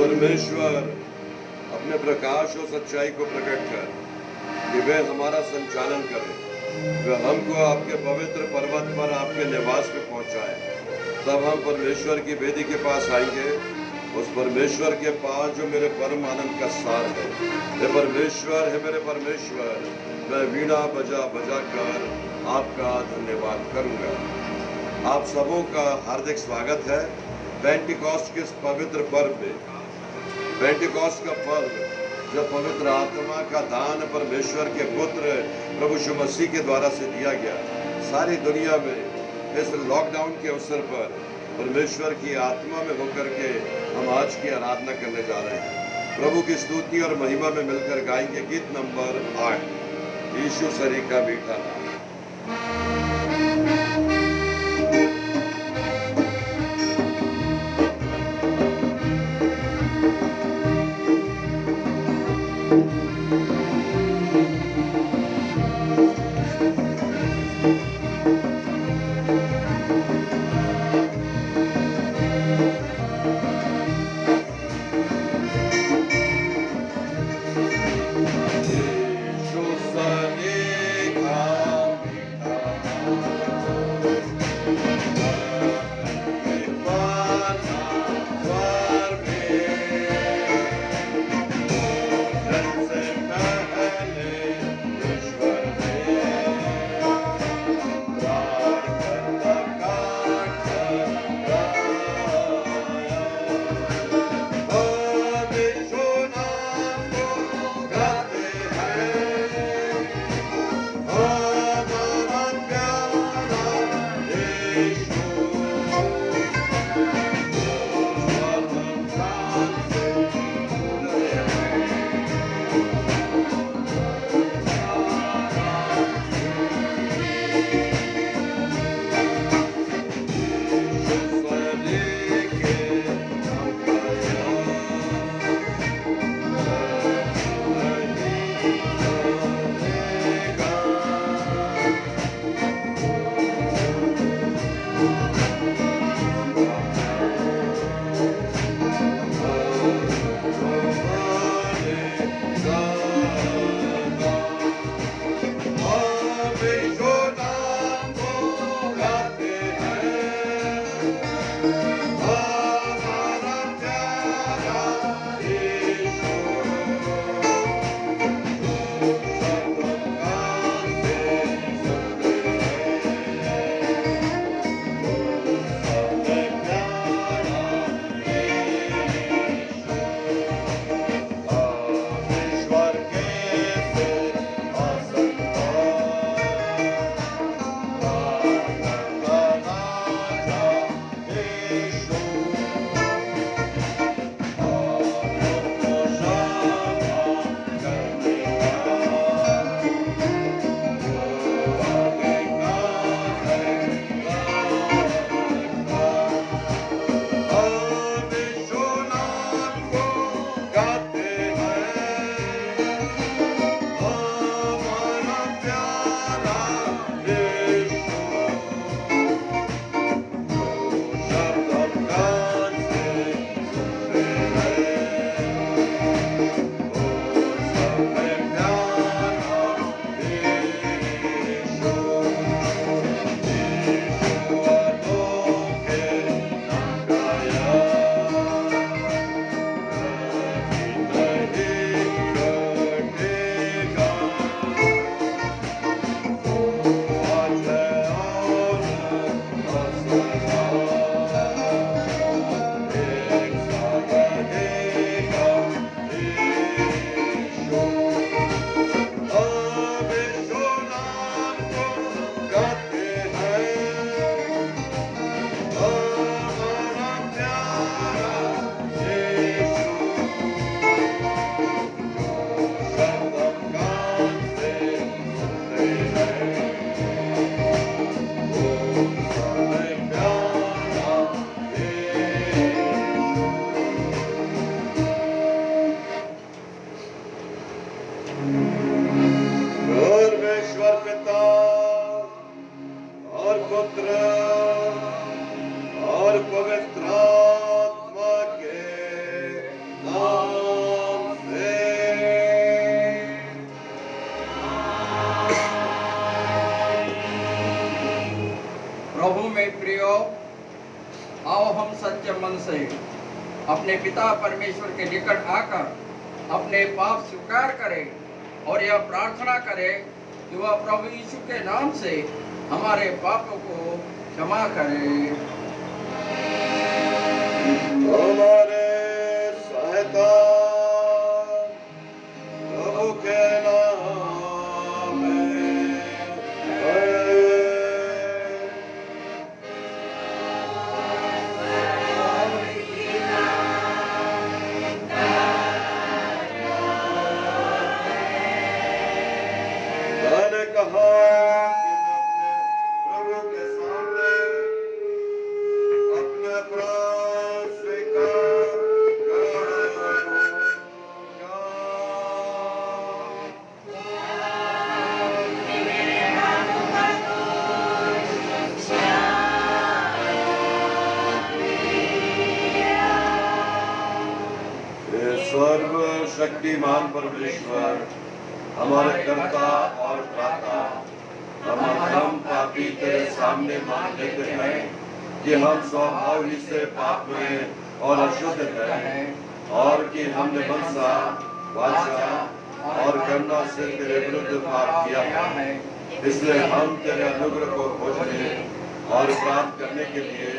परमेश्वर अपने प्रकाश और सच्चाई को प्रकट कर कि वे हमारा संचालन करें, वे हमको आपके पवित्र पर्वत पर आपके निवास में पहुंचाए। तब हम परमेश्वर की वेदी के पास आएंगे, उस परमेश्वर के पास जो मेरे परम आनंद का सार है। हे परमेश्वर, हे मेरे परमेश्वर, मैं वीणा बजा बजा कर आपका धन्यवाद करूंगा। आप सबों का हार्दिक स्वागत है पेंटिकॉस्ट के इस पवित्र पर्व में। पेंटिकॉस्ट का पर्व जब पवित्र आत्मा का दान परमेश्वर के पुत्र प्रभु यीशु मसीह के द्वारा से दिया गया, सारी दुनिया में इस लॉकडाउन के अवसर पर परमेश्वर की आत्मा में होकर के हम आज की आराधना करने जा रहे हैं। प्रभु की स्तुति और महिमा में मिलकर गाएंगे गीत नंबर 8, यीशु सरी का मीठा नाम। प्रभु में प्रियो, आओ हम सच्चे मन से अपने पिता परमेश्वर के निकट आकर अपने पाप स्वीकार करें और यह प्रार्थना करें कि वह प्रभु यीशु के नाम से हमारे पापों को क्षमा करे। हमारे सहायता प्रभु के नाम में है। मैंने कहा कि मैं अपने प्रभु के सामने अपने अपराध स्वीकार करूंगा। हे सर्वशक्तिमान परमेश्वर, हमारे कर्ता और त्राता, हम पापी तेरे सामने मान लेते हैं कि हम स्वभाव ही से पाप में और अशुद्ध हैं और कि हमने मनसा, वाचा और कर्म से तेरे विरुद्ध पाप किया है। इसलिए हम तेरे अनुग्रह को खोजने और प्राप्त करने के लिए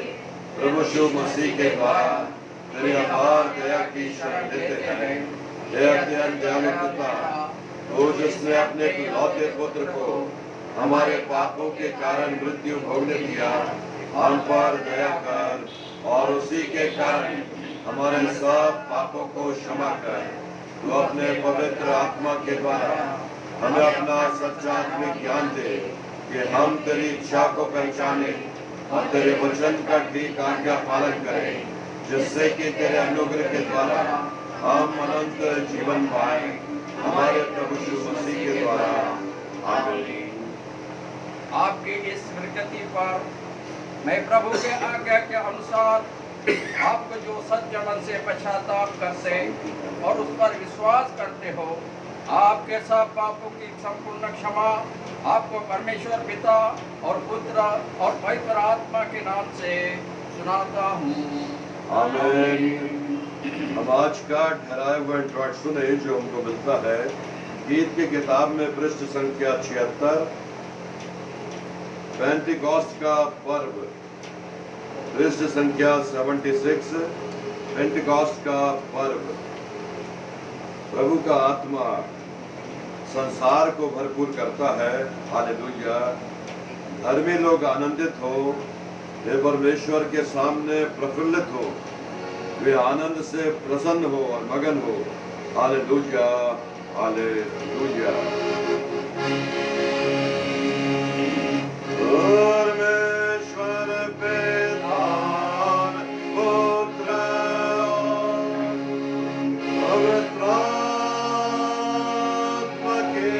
प्रभु यीशु मसीह के द्वारा तेरी अपार दया की शरण लेते हैं। हे अत्यंत दयालु पिता, तो जिसने अपने इकलौते पुत्र को हमारे पापों के कारण मृत्यु भोगने दिया, हम पर दया कर और उसी के कारण हमारे सब पापों को क्षमा कर। तू अपने पवित्र आत्मा के द्वारा हमें अपना सच्चा आत्मिक ज्ञान दे कि हम तेरी इच्छा को पहचाने और तेरे वचन का ठीक आज्ञा पालन करें, जिससे कि तेरे अनुग्रह के द्वारा हम अनंत जीवन पाए, हमारे प्रभु यीशु मसीह के द्वारा। आमीन। आपकी इस प्रकृति पर मैं प्रभु के आज्ञा के अनुसार आपको जो सच्चे मन से पश्चाताप करते और उस पर विश्वास करते हो, आपके सब पापों की संपूर्ण क्षमा आपको परमेश्वर पिता और पुत्र और पवित्र आत्मा के नाम से सुनाता हूँ। आमीन। हम आज का ठहराया हुआ इंट्रोडक्शन सुने जो हमको मिलता है गीत की किताब में पृष्ठ संख्या 76, पेंटिकॉस्ट का पर्व, पृष्ठ संख्या 76, पेंटिकॉस्ट का पर्व। प्रभु का आत्मा संसार को भरपूर करता है। हालेलुया। धर्मी लोग आनंदित हो, हे परमेश्वर के सामने प्रफुल्लित हो, वे आनंद से प्रसन्न हो और मगन हो। Hallelujah, hallelujah. परमेश्वर पिता पुत्र पवित्र आत्मा के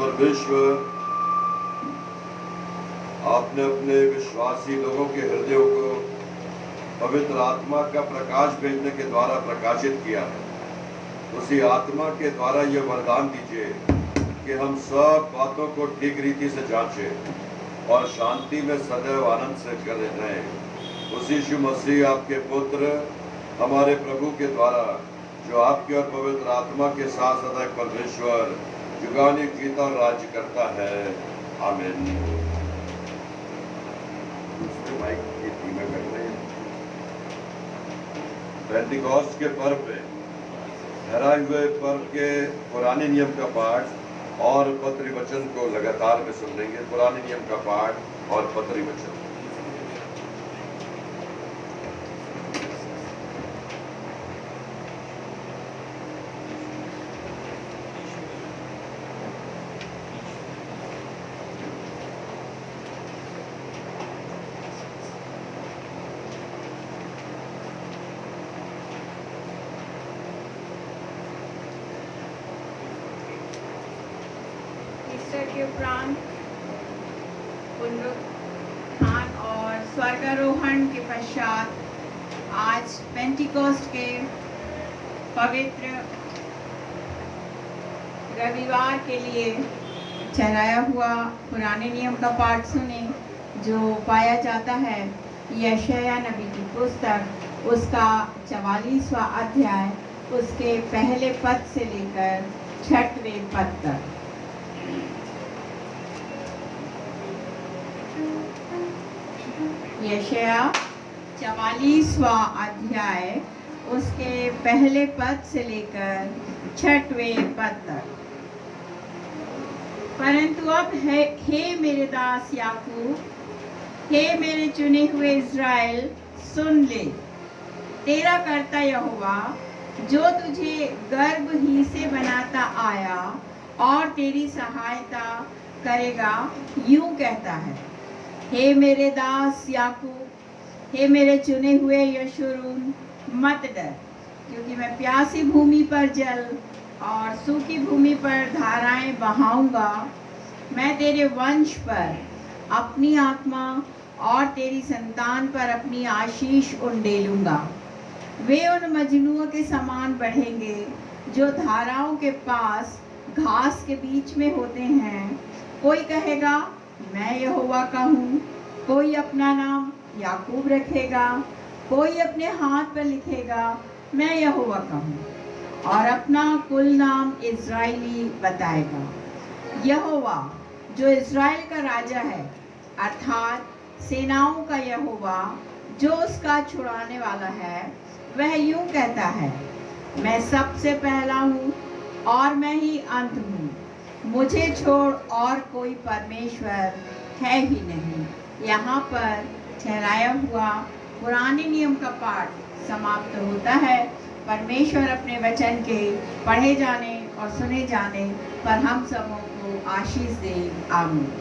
परमेश्वर, आपने अपने विश्वासी लोगों के हृदयों को पवित्र आत्मा का प्रकाश भेजने के द्वारा प्रकाशित किया है। उसी आत्मा के द्वारा ये वरदान दीजिए कि हम सब बातों को ठीक रीति से जांचें और शांति में सदैव आनंद से करे रहें। उसी यीशु मसीह आपके पुत्र हमारे प्रभु के द्वारा, जो आपके और पवित्र आत्मा के साथ सदा परमेश्वर जुगानी जीता और राज्य करता है। आमीन। पेंटिकॉस्ट के पर्व पे ठहराए हुए पर्व के पुराने नियम का पाठ और पत्री वचन को लगातार में सुन लेंगे। पुराने नियम का पाठ और पत्री वचन। के उपरांत पुनरुत्थान और स्वर्गारोहण के पश्चात आज पेंटिकॉस्ट के पवित्र रविवार के लिए ठहराया हुआ पुराने नियम का पाठ सुने, जो पाया जाता है यशायाह नबी की पुस्तक उसका 44वां अध्याय उसके पहले पद से लेकर 6वें पद तक। यशायाह 44वां अध्याय उसके पहले पद से लेकर 6वें पद तक। परंतु अब हे मेरे दास याकूब, हे मेरे चुने हुए इज़राइल, सुन ले। तेरा कर्ता यहोवा जो तुझे गर्भ ही से बनाता आया और तेरी सहायता करेगा, यूं कहता है। हे मेरे दास याकूब, हे मेरे चुने हुए यशूरून, मत डर, क्योंकि मैं प्यासी भूमि पर जल और सूखी भूमि पर धाराएं बहाऊंगा। मैं तेरे वंश पर अपनी आत्मा और तेरी संतान पर अपनी आशीष उंडेलूंगा। वे उन मजनुओं के समान बढ़ेंगे जो धाराओं के पास घास के बीच में होते हैं। कोई कहेगा मैं यहोवा का हूँ, कोई अपना नाम याकूब रखेगा, कोई अपने हाथ पर लिखेगा मैं यहोवा का हूँ, और अपना कुल नाम इज़राइली बताएगा। यहोवा जो इज़राइल का राजा है, अर्थात सेनाओं का यहोवा जो उसका छुड़ाने वाला है, वह यूं कहता है, मैं सबसे पहला हूँ और मैं ही अंत हूँ, मुझे छोड़ और कोई परमेश्वर है ही नहीं। यहाँ पर ठहराया हुआ पुराने नियम का पाठ समाप्त होता है। परमेश्वर अपने वचन के पढ़े जाने और सुने जाने पर हम सबों को आशीष दे। आमीन।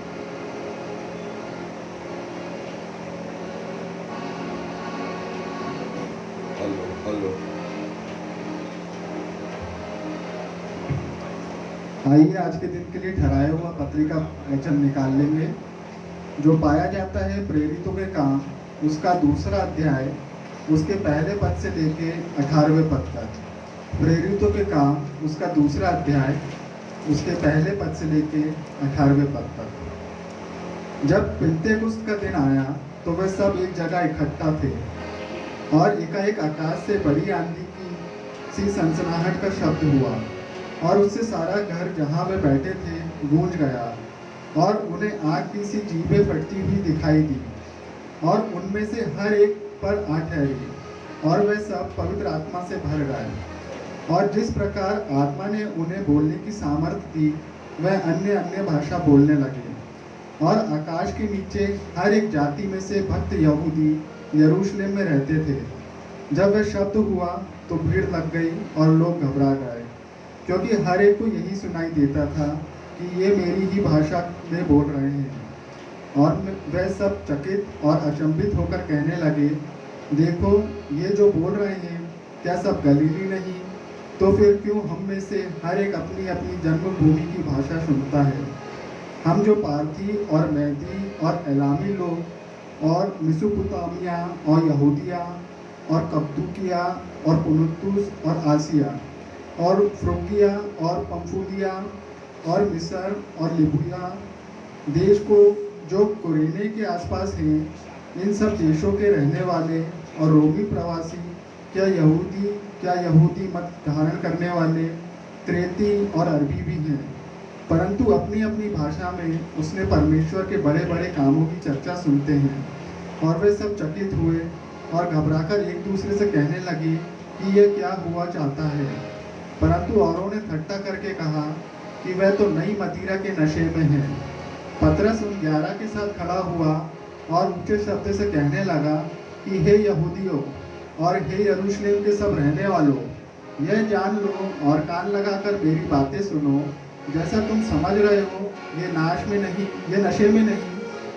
हेलो। आइए आज के दिन के लिए ठहराया हुआ पत्रिका वचन निकाल लेंगे, जो पाया जाता है प्रेरितों के काम उसका 2 अध्याय उसके पहले पद से लेके 18वें पद तक। प्रेरितों के काम उसका 2 अध्याय उसके पहले पद से लेके 18वें पद तक। जब पिन्तेकुस्त का दिन आया तो वे सब एक जगह इकट्ठा थे, और एकाएक आकाश से बड़ी आंधी की सी सनसनाहट का शब्द हुआ, और उससे सारा घर जहाँ वे बैठे थे गूंज गया, और उन्हें आग की सी जीभें फटती हुई दिखाई दी, और उनमें से हर एक पर आ ठहरी, और वे सब पवित्र आत्मा से भर गए। और जिस प्रकार आत्मा ने उन्हें बोलने की सामर्थ्य दी, वह अन्य अन्य भाषा बोलने लगे। और आकाश के नीचे हर एक जाति में से भक्त यहूदी यरूशलेम में रहते थे। जब वह शब्द हुआ तो भीड़ लग गई और लोग घबरा गए, क्योंकि हर एक को यही सुनाई देता था कि ये मेरी ही भाषा में बोल रहे हैं। और वह सब चकित और अचंभित होकर कहने लगे, देखो ये जो बोल रहे हैं क्या सब गलीली नहीं? तो फिर क्यों हम में से हर एक अपनी अपनी जन्मभूमि की भाषा सुनता है? हम जो पार्थी और मैदी और एलामी लोग और मिसोपोटामिया और यहूदिया और कप्तूकिया और पुनुतुस और आसिया और फ्रूगिया और पंफूलिया और मिस्र और लिबिया देश को जो कुरेने के आसपास हैं, इन सब देशों के रहने वाले और रोमी प्रवासी, क्या यहूदी मत धारण करने वाले, क्रेती और अरबी भी हैं, परंतु अपनी अपनी भाषा में उसने परमेश्वर के बड़े बड़े कामों की चर्चा सुनते हैं। और वे सब चकित हुए और घबराकर एक दूसरे से कहने लगे कि यह क्या हुआ चाहता है। परंतु औरों ने ठट्ठा करके कहा कि वह तो नई मदिरा के नशे में है। पतरस उन 11 के साथ खड़ा हुआ और ऊंचे शब्द से कहने लगा कि हे यहूदियों और हे यरूशलेम के सब रहने वालों, यह जान लो और कान लगाकर मेरी बातें सुनो। जैसा तुम समझ रहे हो, ये नशे में नहीं,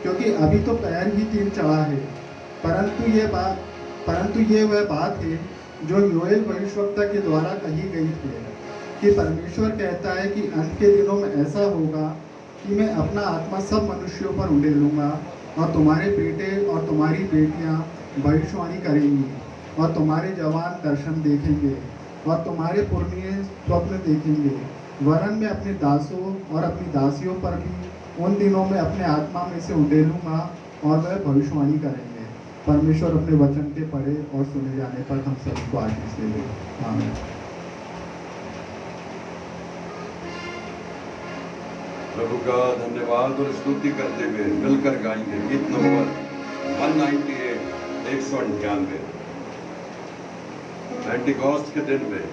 क्योंकि अभी तो पैर ही 3 चढ़ा है। परंतु ये वह बात है जो योएल भविष्यवक्ता के द्वारा कही गई थी कि परमेश्वर कहता है कि अंत के दिनों में ऐसा होगा कि मैं अपना आत्मा सब मनुष्यों पर उंडेलूंगा, और तुम्हारे बेटे और तुम्हारी बेटियां भविष्यवाणी करेंगी, और तुम्हारे जवान दर्शन देखेंगे, और तुम्हारे पुरनिये स्वप्न देखेंगे। वरन मैं अपने दासों और अपनी दासियों पर भी उन दिनों में अपने आत्मा में से उंडेलूंगा, और वह भविष्यवाणी करेंगे। परमेश्वर अपने वचन के पढ़े और सुने जाने पर हम सबको आशीष दे। आमीन। प्रभु का धन्यवाद और स्तुति करते हुए मिलकर गाएंगे गीत नंबर 198 198। पेंटिकॉस्ट के दिन में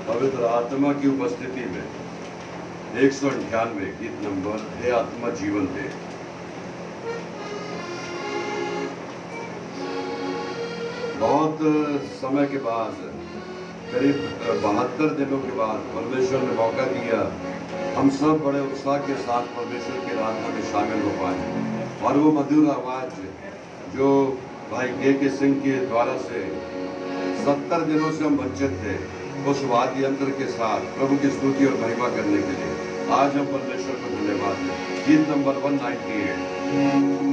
पवित्र आत्मा की उपस्थिति में 198 गीत नंबर हे आत्मा जीवन दे। बहुत समय के बाद, करीब 72 दिनों के बाद परमेश्वर ने मौका दिया, हम सब बड़े उत्साह के साथ परमेश्वर की आराधना में शामिल हो पाए। और वो मधुर आवाज़ जो भाई के सिंह के द्वारा से 70 दिनों से हम वंचित थे, उस वाद्य यंत्र के साथ प्रभु की स्तुति और महिमा करने के लिए आज हम परमेश्वर को धन्यवाद दें। गीत नंबर 198।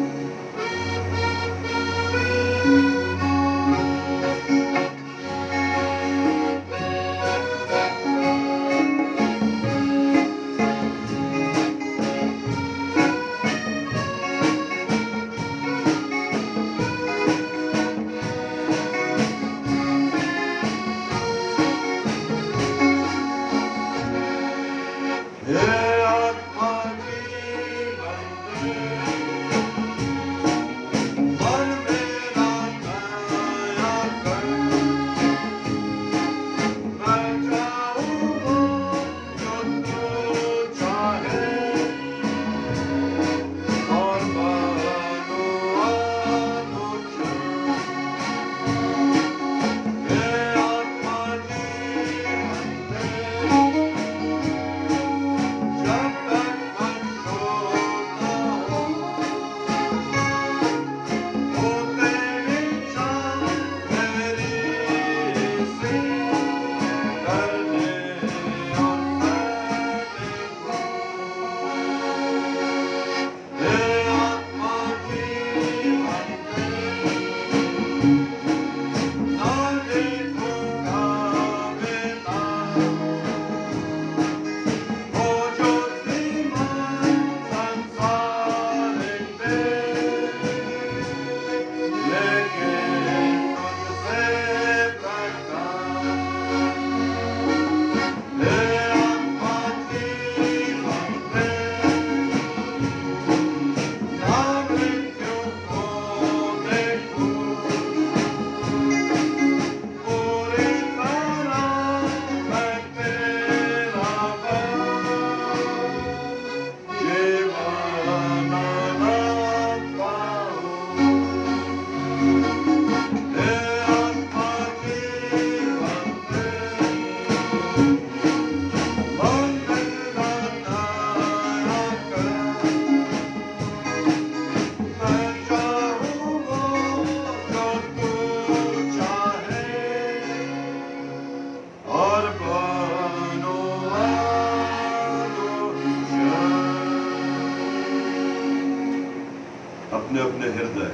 अपने अपने हृदय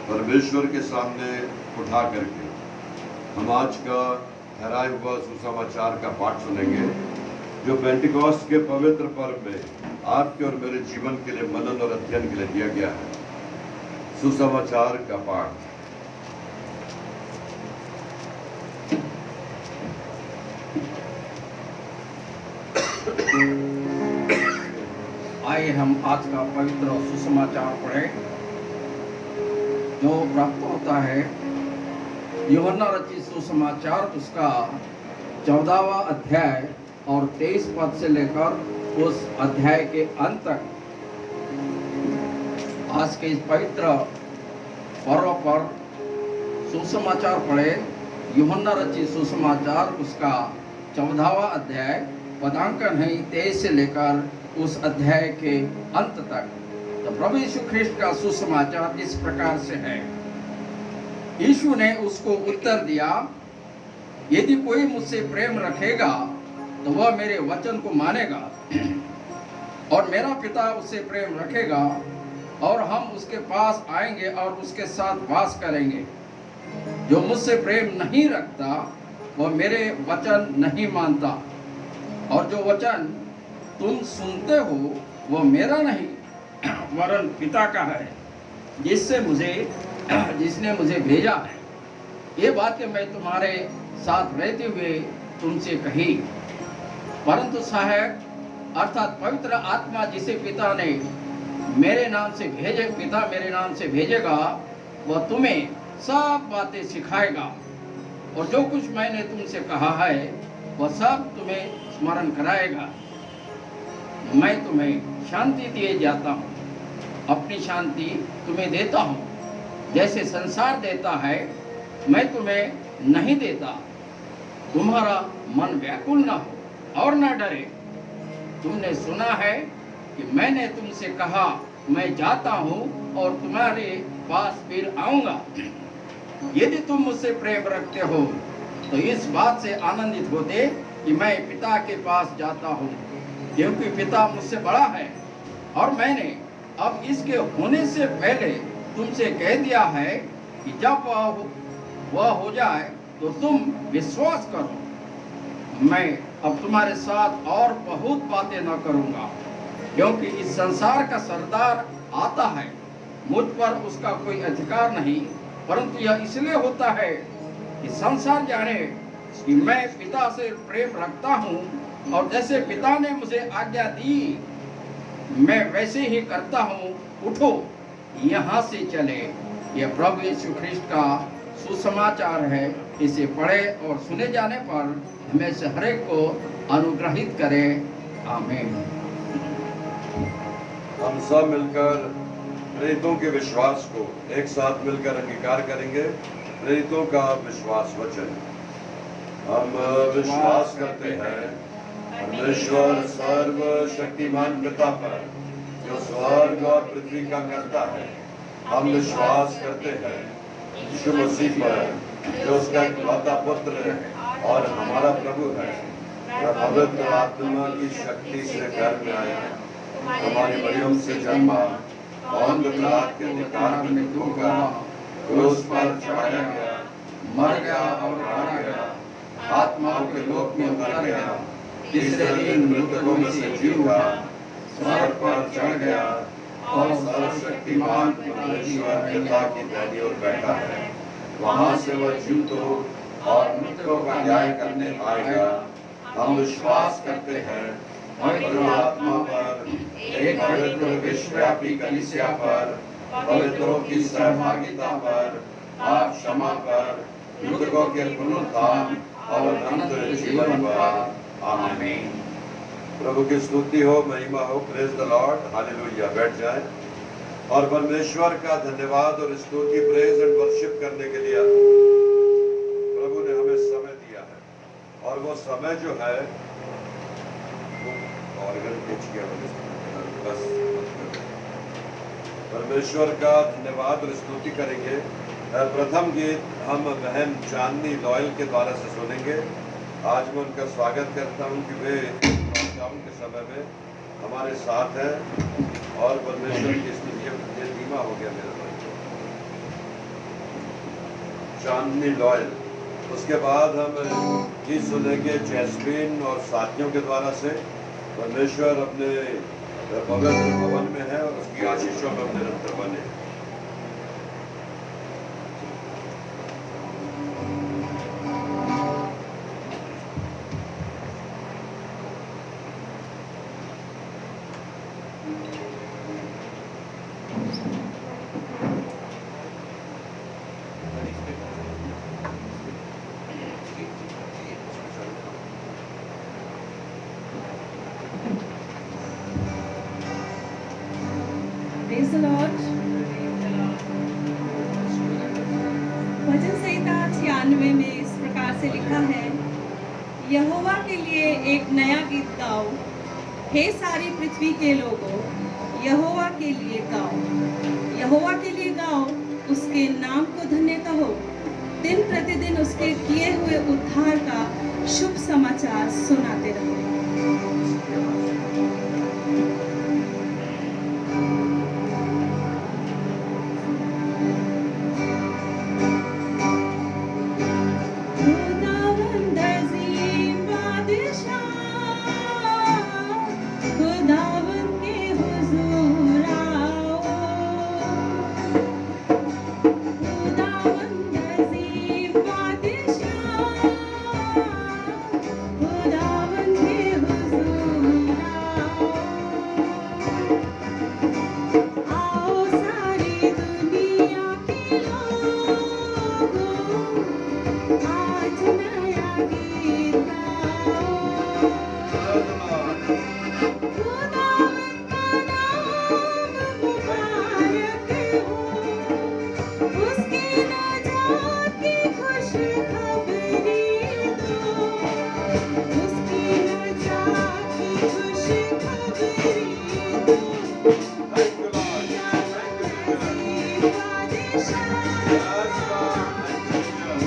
परमेश्वर के सामने उठा करके हम आज का ठहराए हुआ सुसमाचार का पाठ सुनेंगे, जो पेंटिकॉस्ट के पवित्र पर्व में आपके और मेरे जीवन के लिए मनन और अध्ययन के लिए दिया गया है। सुसमाचार का पाठ। आइए हम आज का पवित्र सुसमाचार पढ़ें, जो प्राप्त होता है यूहन्ना रचित सुसमाचार, उसका 14वां अध्याय और 23 पद से लेकर उस अध्याय के अंत तक। आज के इस पवित्र पर्व पर सुसमाचार पढ़े, यूहन्ना रचित सुसमाचार, उसका 14वां अध्याय, पदांकन है 23 से लेकर उस अध्याय के अंत तक। तो प्रभु यीशु ख्रिस्ट का सुसमाचार इस प्रकार से है। यीशु ने उसको उत्तर दिया, यदि कोई मुझसे प्रेम रखेगा तो वह मेरे वचन को मानेगा, और मेरा पिता उससे प्रेम रखेगा, और हम उसके पास आएंगे और उसके साथ वास करेंगे। जो मुझसे प्रेम नहीं रखता वह मेरे वचन नहीं मानता, और जो वचन तुम सुनते हो वह मेरा नहीं वरन पिता का है, जिसने मुझे भेजा है। ये बातें मैं तुम्हारे साथ रहते हुए तुमसे कही, परंतु सहायक अर्थात पवित्र आत्मा जिसे पिता मेरे नाम से भेजेगा, वह तुम्हें सब बातें सिखाएगा, और जो कुछ मैंने तुमसे कहा है वह सब तुम्हें स्मरण कराएगा। मैं तुम्हें शांति दिए जाता हूँ, अपनी शांति तुम्हें देता हूँ। जैसे संसार देता है मैं तुम्हें नहीं देता। तुम्हारा मन व्याकुल न हो और न डरे। तुमने सुना है कि मैंने तुमसे कहा, मैं जाता हूँ और तुम्हारे पास फिर आऊंगा। यदि तुम मुझसे प्रेम रखते हो तो इस बात से आनंदित होते कि मैं पिता के पास जाता हूँ, क्योंकि पिता मुझसे बड़ा है। और मैंने अब इसके होने से पहले तुमसे कह दिया है कि जब वह हो जाए तो तुम विश्वास करो। मैं अब तुम्हारे साथ और बहुत बातें न करूँगा, क्योंकि इस संसार का सरदार आता है। मुझ पर उसका कोई अधिकार नहीं, परंतु यह इसलिए होता है कि संसार जाने कि मैं पिता से प्रेम रखता हूँ, और जैसे पिता ने मुझे आज्ञा दी मैं वैसे ही करता हूँ। उठो, यहाँ से चले। यह प्रभु यीशु ख्रिस्ट का सुसमाचार है। इसे पढ़े और सुने जाने पर हमें से हर एक को अनुग्रहित करे। आमीन। हम सब मिलकर प्रेरितों के विश्वास को एक साथ मिलकर अंगीकार करेंगे। प्रेरितों का विश्वास वचन। हम विश्वास करते हैं परमेश्वर सर्वशक्तिमान पिता पर, जो स्वर्ग और पृथ्वी का करता है। हम विश्वास करते हैं यीशु मसीह पर, जो उसका इकलौता पुत्र और हमारा प्रभु है, वह पवित्र आत्मा की शक्ति से गर्भ में आया, हमारी मरियम से जन्मा, पौंद पिलात के अधिकार में होगा, क्रूस पर चढ़ाया गया, मर गया और मारा गया, आत्माओं के लोक में उतर गया, तीसरे दिन मृतकों में से जी हुआ, स्वर्ग पर चढ़ गया और सर्वशक्तिमान परमेश्वर पिता की दाहिनी ओर बैठा है। वहां से वह जीवतों और मृतकों का न्याय करने आएगा। हम विश्वास करते हैं पवित्र आत्मा पर, एक पवित्र विश्वव्यापी कलीसिया पर, पवित्रों की सहभागिता पर, पाप क्षमा पर, मृतकों के पुनरुत्थान और अनंत जीवन पर। आमीन। प्रभु की स्तुति हो, महिमा हो। Praise the Lord, hallelujah. बैठ जाए और परमेश्वर का धन्यवाद और स्तुति, प्रेज एंड वर्शिप करने के लिए प्रभु ने हमें समय दिया है। और वो समय जो है वो ऑर्गन पिच किया बस। परमेश्वर का धन्यवाद और स्तुति करेंगे। प्रथम गीत हम बहन चांदनी लॉयल के द्वारा से सुनेंगे। आज मैं उनका स्वागत करता हूं कि वे लॉकडाउन के समय में हमारे साथ हैं और परमेश्वर की स्तुति। ये धीमा हो गया मेरा भाई। चांदनी लॉयल। उसके बाद हम गीत सुनेंगे जैस्मीन और साथियों के द्वारा से। परमेश्वर अपने पवित्र भवन में है और उसकी आशीषों में हम निरंतर बने। Praise the Lord. भजन संहिता 96 में इस प्रकार से लिखा है, यहोवा के लिए एक नया गीत गाओ, हे सारी पृथ्वी के लोगों, यहोवा के लिए गाओ। यहोवा के लिए गाओ, उसके नाम को धन्य कहो। दिन प्रतिदिन उसके किए हुए उद्धार का शुभ समाचार सुनाते रहो। खुदावन के हुजूर Yes, Lord. Thank you, Jesus.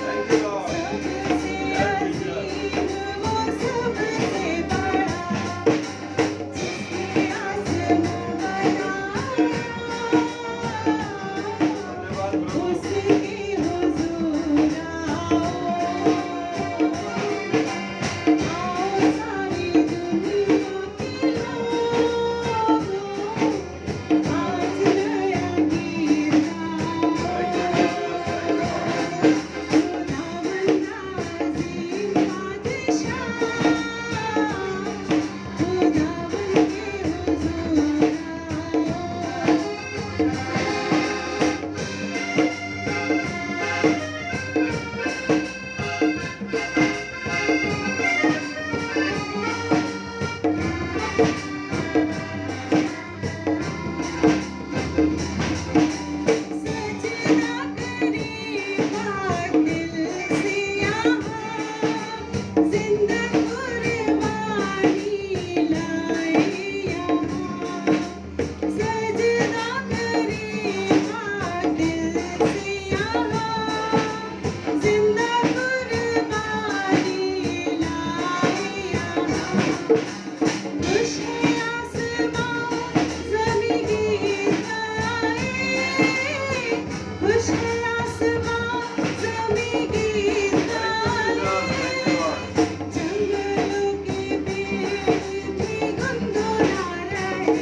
Thank you, Lord. Yes, Jesus. धन्यवाद प्रभु।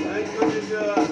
Thank you, Jesus.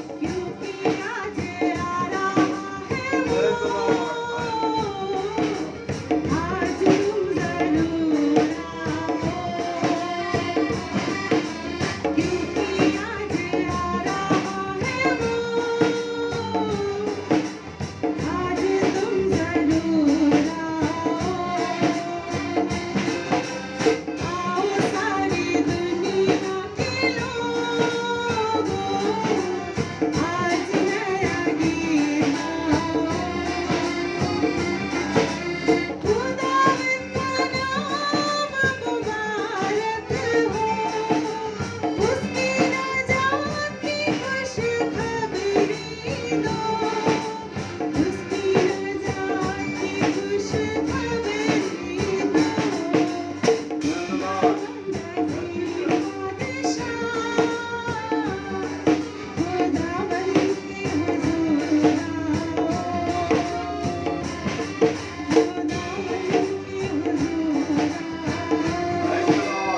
Thank you, Lord.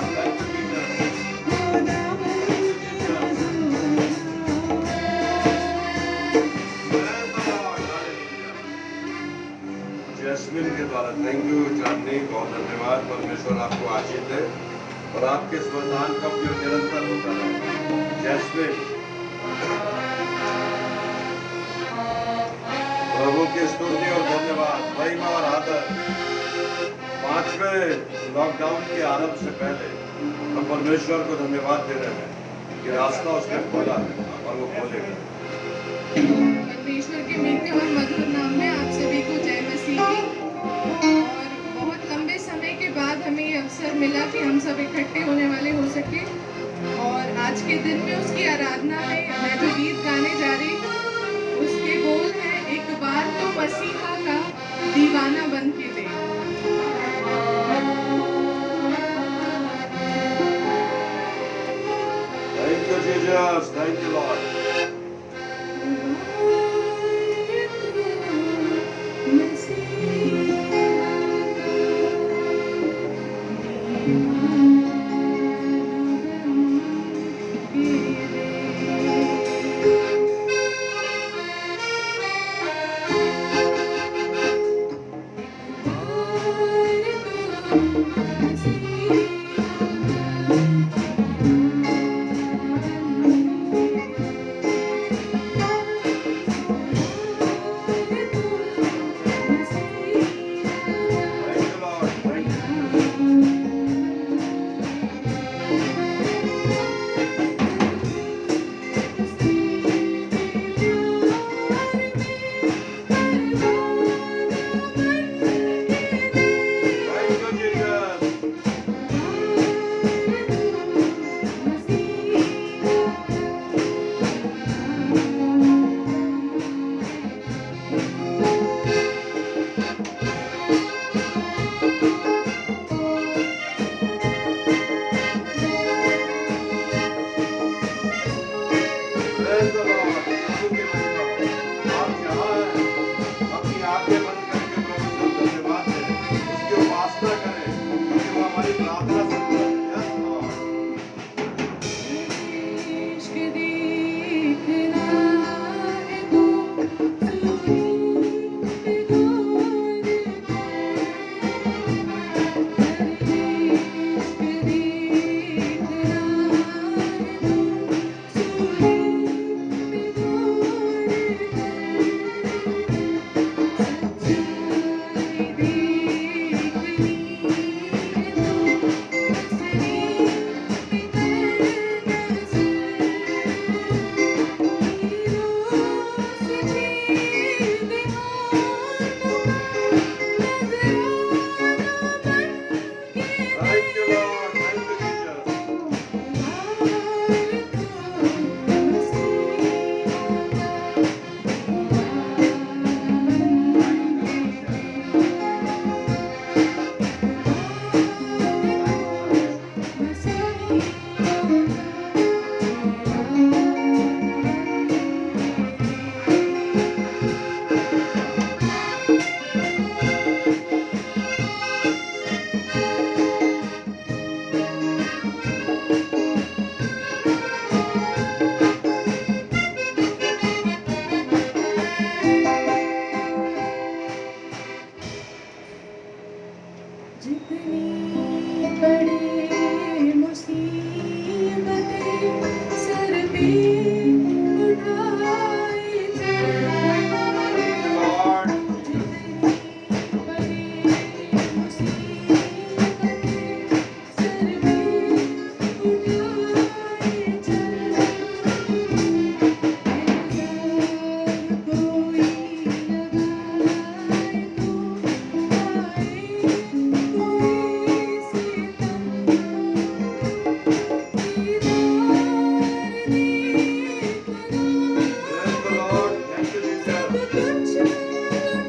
Jasmine के द्वारा थैंक यू जानने बहुत धन्यवाद। परमेश्वर आपको आशीष दे और आपके स्वदान का उपयोग निरंतर होता रहे। जैस्मिन प्रभु की स्तुति और धन्यवाद, महिमा और आदर। 5वें लॉकडाउन के आरंभ से पहले हम परमेश्वर को धन्यवाद दे रहे हैं कि रास्ता उसने खोला है और वो खोलेगा। परमेश्वर के मीठे और मधुर नाम में आप सभी को जय मसीह की। और बहुत लंबे समय के बाद हमें ये अवसर मिला कि हम सब इकट्ठे होने वाले हो सके और आज के दिन में उसकी आराधना में मैं जो गीत गाने जा रही हूँ उसके बोल हैं, एक बार तो मसीहा का दीवाना बन के दे। Thank you, Jesus. Thank you, Lord. Praise the Lord. Thank you, Jesus.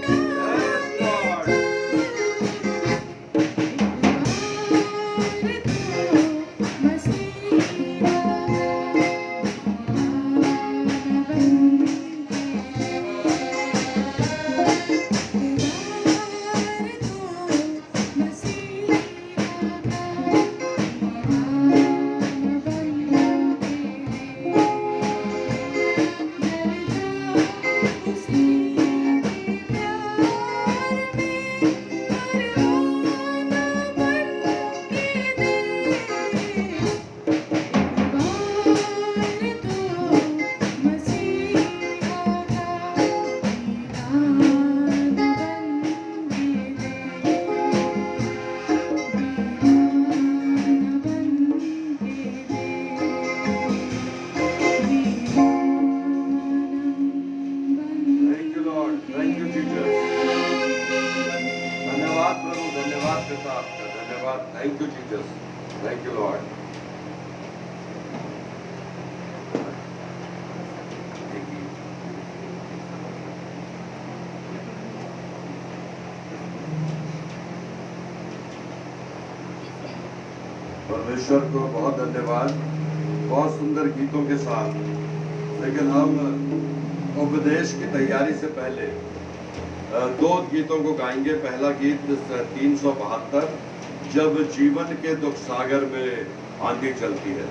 Yes, Lord. Thank you, Lord. Thank you, Jesus. धन्यवाद प्रभु, धन्यवाद पिता आपका, धन्यवाद. Thank you, Jesus. Thank you, Lord. Thank you. परमेश्वर को बहुत धन्यवाद, बहुत सुंदर गीतों के साथ. लेकिन हम उपदेश की तैयारी से पहले दो गीतों को गाएंगे. पहला गीत 372, जब जीवन के दुख सागर में आंधी चलती है.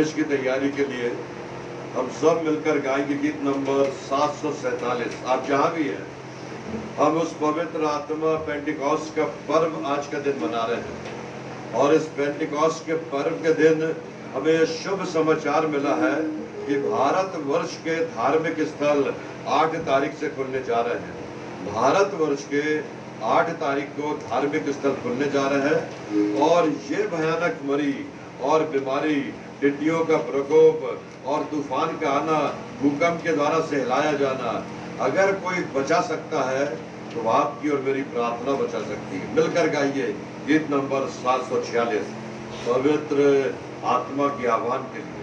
संदेश की तैयारी के लिए हम सब मिलकर गाएंगे गीत नंबर 747। आप जहां भी हैं, हम उस पवित्र आत्मा पेंटिकॉस्ट का पर्व आज का दिन मना रहे हैं और इस पेंटिकॉस्ट के पर्व के दिन हमें यह शुभ समाचार मिला है कि भारतवर्ष के धार्मिक स्थल 8 तारीख से खुलने जा रहे हैं। भारतवर्ष के 8 तारीख को धार्मिक स्थल खुलने जा रहे हैं और ये भयानक मरी और बीमारी, टिड्डियों का प्रकोप और तूफान का आना, भूकंप के द्वारा सहलाया जाना, अगर कोई बचा सकता है तो आपकी और मेरी प्रार्थना बचा सकती है। मिलकर गाइए गीत नंबर 746 पवित्र आत्मा के आह्वान के लिए।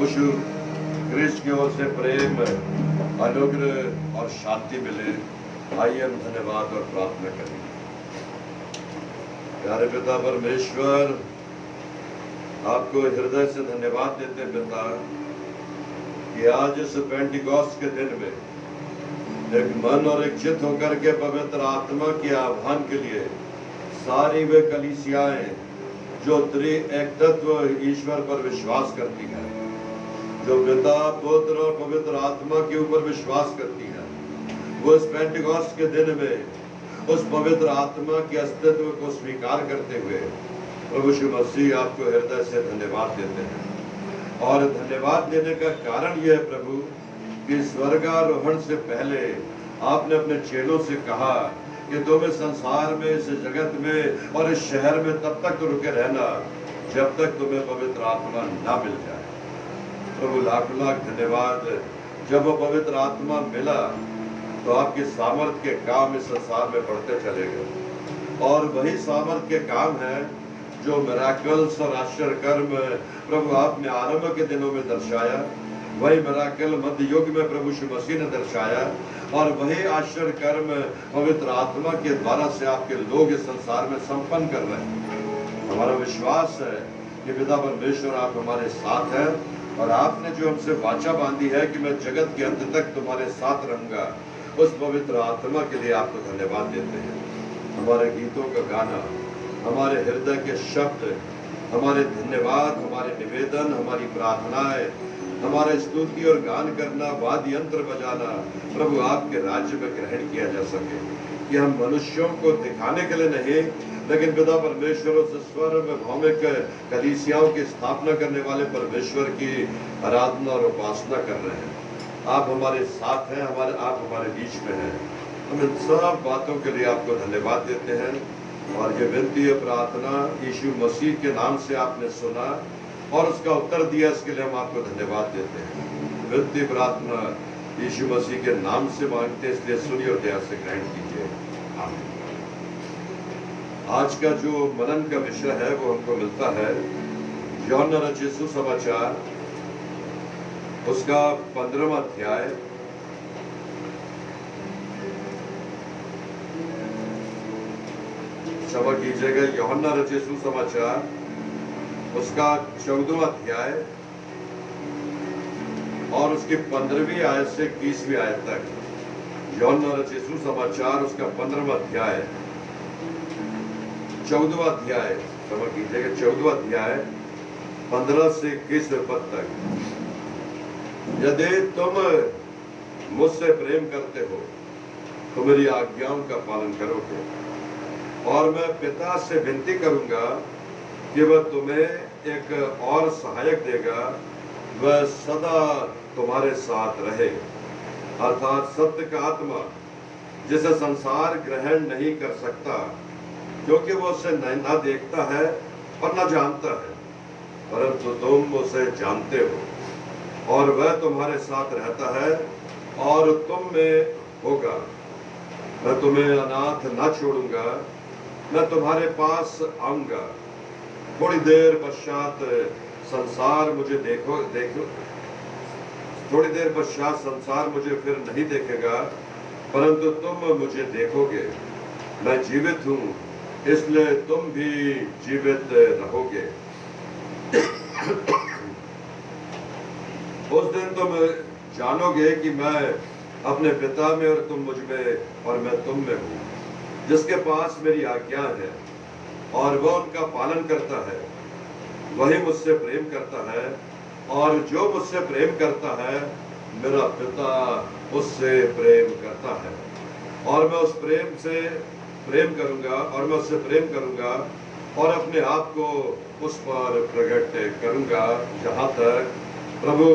प्रभु यीशु क्रिस्ट की ओर से प्रेम, अनुग्रह और शांति मिले। आइए हम धन्यवाद और प्रार्थना करें। प्यारे पिता परमेश्वर, आपको हृदय से धन्यवाद देते हैं पिता कि आज इस पेंटिकॉस्ट के दिन में एक मन और एक चित्त होकर के पवित्र आत्मा के आह्वान के लिए सारी वे कलीसियाएं जो एक तत्व ईश्वर पर विश्वास करती है, जो पिता, पुत्र और पवित्र आत्मा के ऊपर विश्वास करती है, वो इस पेंटिकॉस्ट के दिन में उस पवित्र आत्मा के अस्तित्व को स्वीकार करते हुए प्रभु यीशु मसीह आपको हृदय से धन्यवाद देते हैं। और धन्यवाद देने का कारण यह है प्रभु कि स्वर्गारोहण से पहले आपने अपने चेलों से कहा कि तुम इस संसार में, इस जगत में और इस शहर में तब तक तो रुके रहना जब तक तुम्हें पवित्र आत्मा ना मिल जाए। प्रभु लाख लाख धन्यवाद। जब वो पवित्र आत्मा मिला तो आपके सामर्थ्य के काम इस संसार में बढ़ते चले गए, और वही सामर्थ्य के काम है जो मिराकल्स और आश्चर्य कर्म प्रभु आपने आरंभ के दिनों में दर्शाया, वही मिराकल मध्य युग में प्रभु यीशु मसीह ने दर्शाया, और वही आश्चर्य कर्म पवित्र आत्मा के द्वारा से आपके लोग इस संसार में संपन्न कर रहे हैं। हमारा विश्वास है कि पिता परमेश्वर आप हमारे साथ हैं, और आपने जो हमसे वाचा बांधी है कि मैं जगत के अंत तक तुम्हारे साथ रहूंगा, उस पवित्र आत्मा के लिए आपको धन्यवाद देते हैं। हमारे गीतों का गाना, हमारे हृदय के शब्द, हमारे धन्यवाद, हमारे निवेदन, हमारी प्रार्थनाएं, हमारा स्तुति और गान करना, वाद्य यंत्र बजाना प्रभु आपके राज्य में ग्रहण किया जा सके, कि हम मनुष्यों को दिखाने के लिए नहीं, लेकिन पिता परमेश्वर उस स्वर्ग भौमिक कलीसियाओं की स्थापना करने वाले परमेश्वर की आराधना और उपासना कर रहे हैं। आप हमारे साथ हैं, आप हमारे बीच में हैं। हम इन सब बातों के लिए आपको धन्यवाद देते हैं, और ये विनती प्रार्थना यीशु मसीह के नाम से आपने सुना और उसका उत्तर दिया, इसके लिए हम आपको धन्यवाद देते हैं। विनती प्रार्थना यीशु मसीह के नाम से मांगते हैं, इसलिए सुनिए और दया से ग्रहण कीजिए। आमीन। आज का जो मनन का विषय है वो हमको मिलता है यूहन्ना रचित सुसमाचार, उसका 15वां अध्याय, क्षमा कीजिएगा, यूहन्ना रचित सुसमाचार उसका 14वां अध्याय और उसकी 15वीं आयत से 21वीं आयत तक। यूहन्ना रचित सुसमाचार उसका 15वां अध्याय, 14वां अध्याय, क्षमा कीजिएगा, 14वां अध्याय 15 से 21वें पद तक। यदि तुम मुझसे प्रेम करते हो तो मेरी आज्ञाओं का पालन करोगे, और मैं पिता से विनती करूंगा कि वह तुम्हें एक और सहायक देगा, वह सदा तुम्हारे साथ रहे, अर्थात सत्य का आत्मा, जिसे संसार ग्रहण नहीं कर सकता, क्योंकि वो उसे न देखता है और न जानता है, परंतु तुम उसे जानते हो, और वह तुम्हारे साथ रहता है और तुम में होगा। मैं तुम्हें अनाथ न छोड़ूंगा, मैं तुम्हारे पास आऊंगा। थोड़ी देर पश्चात संसार मुझे देखो थोड़ी देर पश्चात संसार मुझे फिर नहीं देखेगा, परंतु तुम मुझे देखोगे। मैं जीवित हूँ, इसलिए तुम भी जीवित रहोगे। उस दिन तुम जानोगे कि मैं अपने पिता में और तुम मुझ में और मैं तुम में हूँ। जिसके पास मेरी आज्ञा है और वह उनका पालन करता है, वही मुझसे प्रेम करता है, और जो मुझसे प्रेम करता है मेरा पिता उससे प्रेम करता है, और मैं उस प्रेम से प्रेम करूंगा, और मैं उससे प्रेम करूंगा और अपने आप को उस पर प्रकट करूंगा, जहाँ तक प्रभु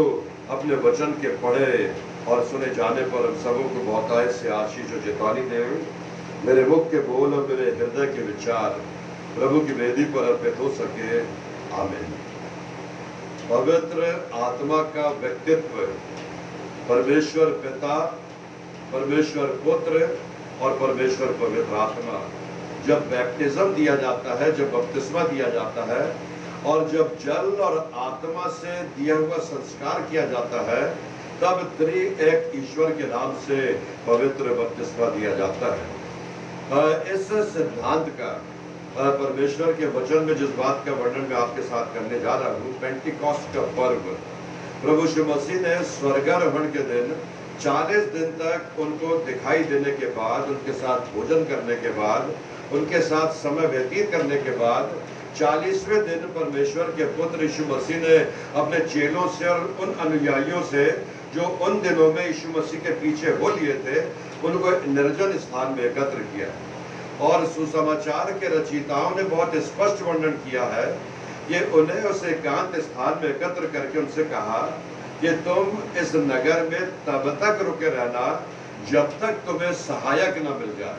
अपने वचन के पढ़े और सुने जाने पर हम सबों को बहुतायत से आशीष और चेतावनी दे। मेरे मुख के बोल और मेरे हृदय के विचार प्रभु की वेदी पर अर्पित हो सके। आमीन। पवित्र आत्मा का व्यक्तित्व परमेश्वर पिता, परमेश्वर पुत्र और परमेश्वर पवित्र आत्मा, जब बैप्टिज्म दिया जाता है, जब बपतिस्मा दिया जाता है और जब जल और आत्मा से दिया हुआ संस्कार किया जाता है, तब त्रिएक ईश्वर के नाम से पवित्र बपतिस्मा दिया जाता है। इस सिद्धांत का परमेश्वर के वचन में जिस बात का वर्णन मैं आपके साथ करने जा रहा हूँ, पेंटिकॉस्ट का पर्व, प्रभु यीशु मसीह ने स्वर्गारोहण के दिन 40 दिन तक उनको दिखाई देने के बाद, उनके साथ भोजन करने के बाद, उनके साथ समय व्यतीत करने के बाद 40वें दिन परमेश्वर के पुत्र यीशु मसीह ने अपने चेलों से और उन अनुयायियों से जो उन दिनों में यीशु मसीह के पीछे हो लिए थे, उनको निर्जन स्थान में एकत्र किया। और सुसमाचार के रचयिताओं ने बहुत स्पष्ट वर्णन किया है कि उन्हें उस एकांत स्थान में एकत्र करके उनसे कहा कि तुम इस नगर में तब तक रुके रहना जब तक तुम्हें सहायक न मिल जाए,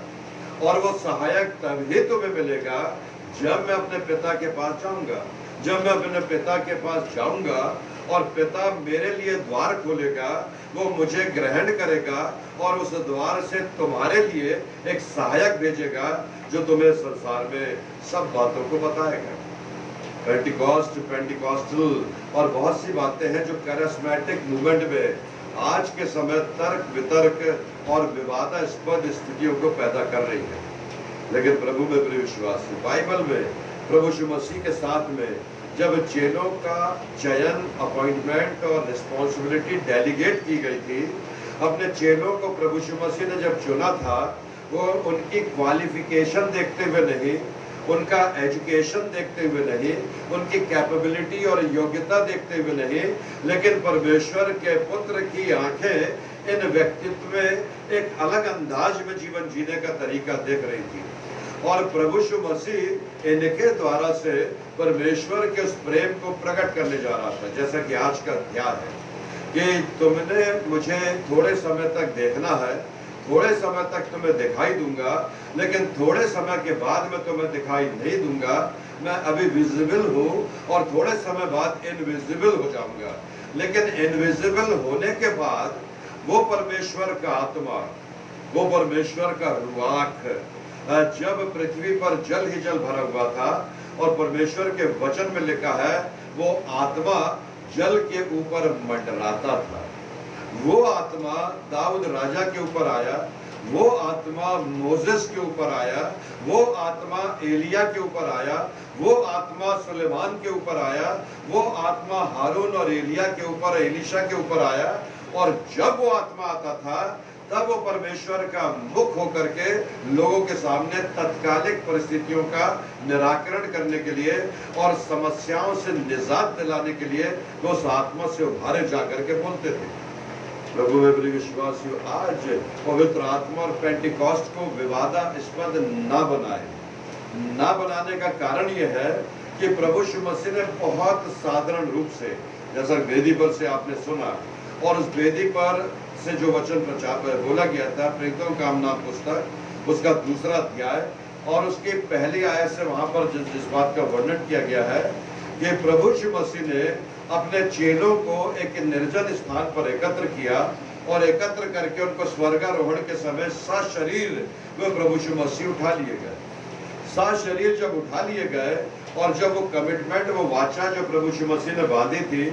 और वो सहायक तभी तुम्हें मिलेगा जब मैं अपने पिता के पास जाऊंगा। जब मैं अपने पिता के पास जाऊंगा और पिता मेरे लिए द्वार खोलेगा, वो मुझे ग्रहण करेगा और उस द्वार से तुम्हारे लिए एक सहायक भेजेगा जो तुम्हें संसार में सब बातों को बताएगा। पेंटिकॉस्ट, पेंटिकॉस्टल और बहुत सी बातें हैं जो कैरिस्मेटिक मूवमेंट में आज के समय तर्क वितर्क और विवादास्पद स्थितियों को पैदा कर रही है। लेकिन प्रभु में प्रिय विश्वासी, बाइबल में प्रभु यीशु मसीह के साथ में जब चेलों का चयन, अपॉइंटमेंट और रिस्पॉन्सिबिलिटी डेलीगेट की गई थी, अपने चेलों को प्रभु यीशु मसीह ने जब चुना था, वो उनकी क्वालिफिकेशन देखते हुए नहीं, उनका एजुकेशन देखते हुए नहीं, उनकी कैपेबिलिटी और योग्यता देखते हुए नहीं, लेकिन परमेश्वर के पुत्र की आंखें इन व्यक्तित्व में एक अलग अंदाज में जीवन जीने का तरीका देख रही थी। और प्रभु यीशु मसीह इनके द्वारा से परमेश्वर के उस प्रेम को प्रकट करने जा रहा था। जैसा कि आज का अध्याय है कि तुमने मुझे थोड़े समय तक देखना है, थोड़े समय तक तुम्हें दिखाई दूंगा, लेकिन थोड़े समय के बाद मैं तुम्हें दिखाई नहीं दूंगा। मैं अभी विजिबल हूँ और थोड़े समय बाद इनविजिबल हो जाऊंगा। लेकिन इनविजिबल होने के बाद वो परमेश्वर का आत्मा, वो परमेश्वर का रुआख, जब पृथ्वी पर जल ही जल भरा हुआ था, और परमेश्वर के वचन में लिखा है वो आत्मा जल के ऊपर मंडराता था। वो आत्मा दाऊद राजा के ऊपर आया, वो आत्मा मोसेस के ऊपर आया, वो आत्मा एलिया के ऊपर आया, वो आत्मा सुलेमान के ऊपर आया, वो आत्मा हारून और एलिया के ऊपर, एलीशा के ऊपर आया। और जब वो आत्मा आता था, तब वो परमेश्वर का मुख होकर के लोगों के सामने तत्कालिक परिस्थितियों का निराकरण करने के लिए और समस्याओं से निजात दिलाने के लिए वो उस आत्मा से उभारे जाकर के बोलते थे। प्रभु में प्रिय विश्वासियों, आज पवित्र आत्मा और पेंटिकॉस्ट को विवादास्पद ना बनाने का कारण यह है कि प्रभु यीशु मसीह ने बहुत साधारण रूप से, जैसा वेदी पर से आपने सुना, और उस वेदी पर से जो वचन प्रचार बोला गया था, प्रेरितों का नाम पुस्तक उसका 2 अध्याय और उसकी पहली आयत से वहां पर जिस बात का वर्णन किया गया है कि प्रभु यीशु मसीह ने अपने चेलों को एक निर्जन स्थान पर एकत्र किया और एकत्र करके उनको स्वर्गारोहण के समय सशरीर वे प्रभु यीशु मसीह उठा लिए गए। सशरीर जब उठा लिए गए और जब वो कमिटमेंट, वो वाचा जो प्रभु यीशु मसीह ने बांधी थी,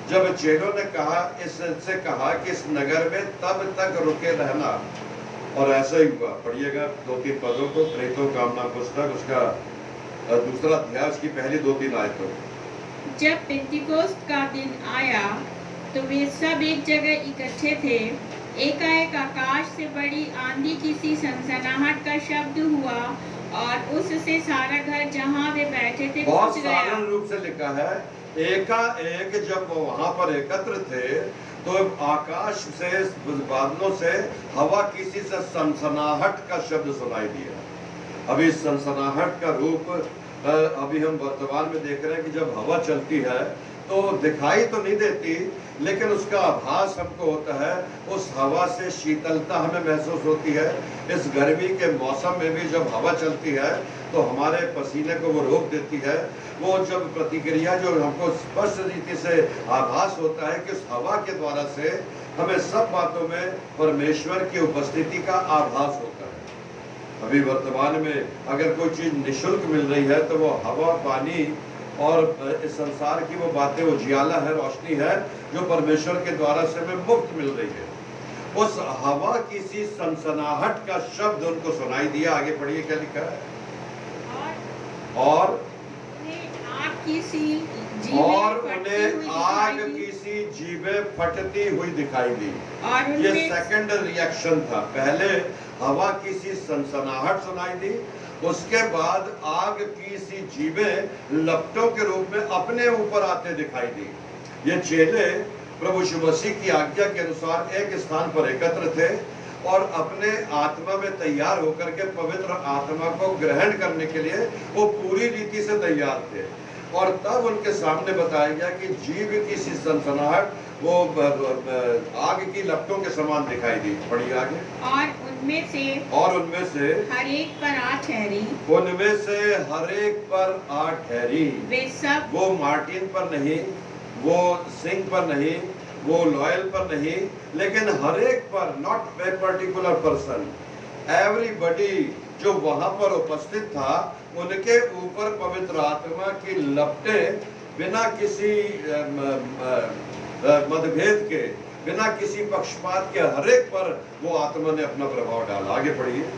जब चेलों ने कहा, इससे कहा कि इस नगर में तब तक रुके रहना, और ऐसा ही हुआ। पढ़िएगा 2-3 पदों को, प्रेरितों का नाम पुस्तक उसका 2 अध्याय उसकी पहली 2-3 आयतों। जब पेंटिकोस्ट का दिन आया तो वे सब एक जगह इकट्ठे थे। एकाएक आकाश से बड़ी आंधी की सी सनसनाहट का शब्द हुआ और उससे सारा घर जहाँ वे बैठे थे बहुत साधारण रूप से लिखा है, एकाएक जब वो वहां पर एकत्र थे तो आकाश से, बादलों से हवा किसी से सनसनाहट का शब्द सुनाई दिया। अभी सनसनाहट का रूप अभी हम वर्तमान में देख रहे हैं कि जब हवा चलती है तो दिखाई तो नहीं देती, लेकिन उसका आभास हमको होता है। उस हवा से शीतलता हमें महसूस होती है। इस गर्मी के मौसम में भी जब हवा चलती है तो हमारे पसीने को वो रोक देती है। वो जब प्रतिक्रिया जो हमको स्पष्ट रीति से आभास होता है कि उस हवा के द्वारा से हमें सब बातों में परमेश्वर की उपस्थिति का आभास होता है। अभी वर्तमान में अगर कोई चीज निःशुल्क मिल रही है तो वो हवा, पानी और इस संसार की वो बातें उजियाला है, रोशनी है जो परमेश्वर के द्वारा से हमें मुफ्त मिल रही है। उस हवा की सी सनसनाहट का शब्द उनको सुनाई दिया। आगे पढ़िए क्या लिखा है। और आग की सी और उन्हें आग की सी जीभें फटती हुई दिखाई दी। और ये सेकंड रिएक्शन था। पहले हवा की सी सनसनाहट सुनाई दी, उसके बाद आग की सी जीभें लपटों के रूप में अपने ऊपर आते दिखाई दी। ये चेले प्रभु यीशु मसीह की आज्ञा के अनुसार एक स्थान पर एकत्र थे और अपने आत्मा में तैयार होकर के पवित्र आत्मा को ग्रहण करने के लिए वो पूरी रीति से तैयार थे। और तब उनके सामने बताया गया कि जीभ की सी सनसनाहट वो आग की लपटों के समान दिखाई दी। पढ़िए आगे। और उनमें से हर एक पर आ ठहरी। उनमें से हर एक पर आ ठहरी। वे सब, वो मार्टिन पर नहीं, वो सिंह पर नहीं, वो लॉयल पर नहीं, लेकिन हर एक पर, not a particular person, everybody जो वहां पर उपस्थित था उनके ऊपर पवित्र आत्मा की लपटें बिना किसी मतभेद के, बिना किसी पक्षपात के हर एक पर वो आत्मा ने अपना प्रभाव डाला। आगे पढ़िए।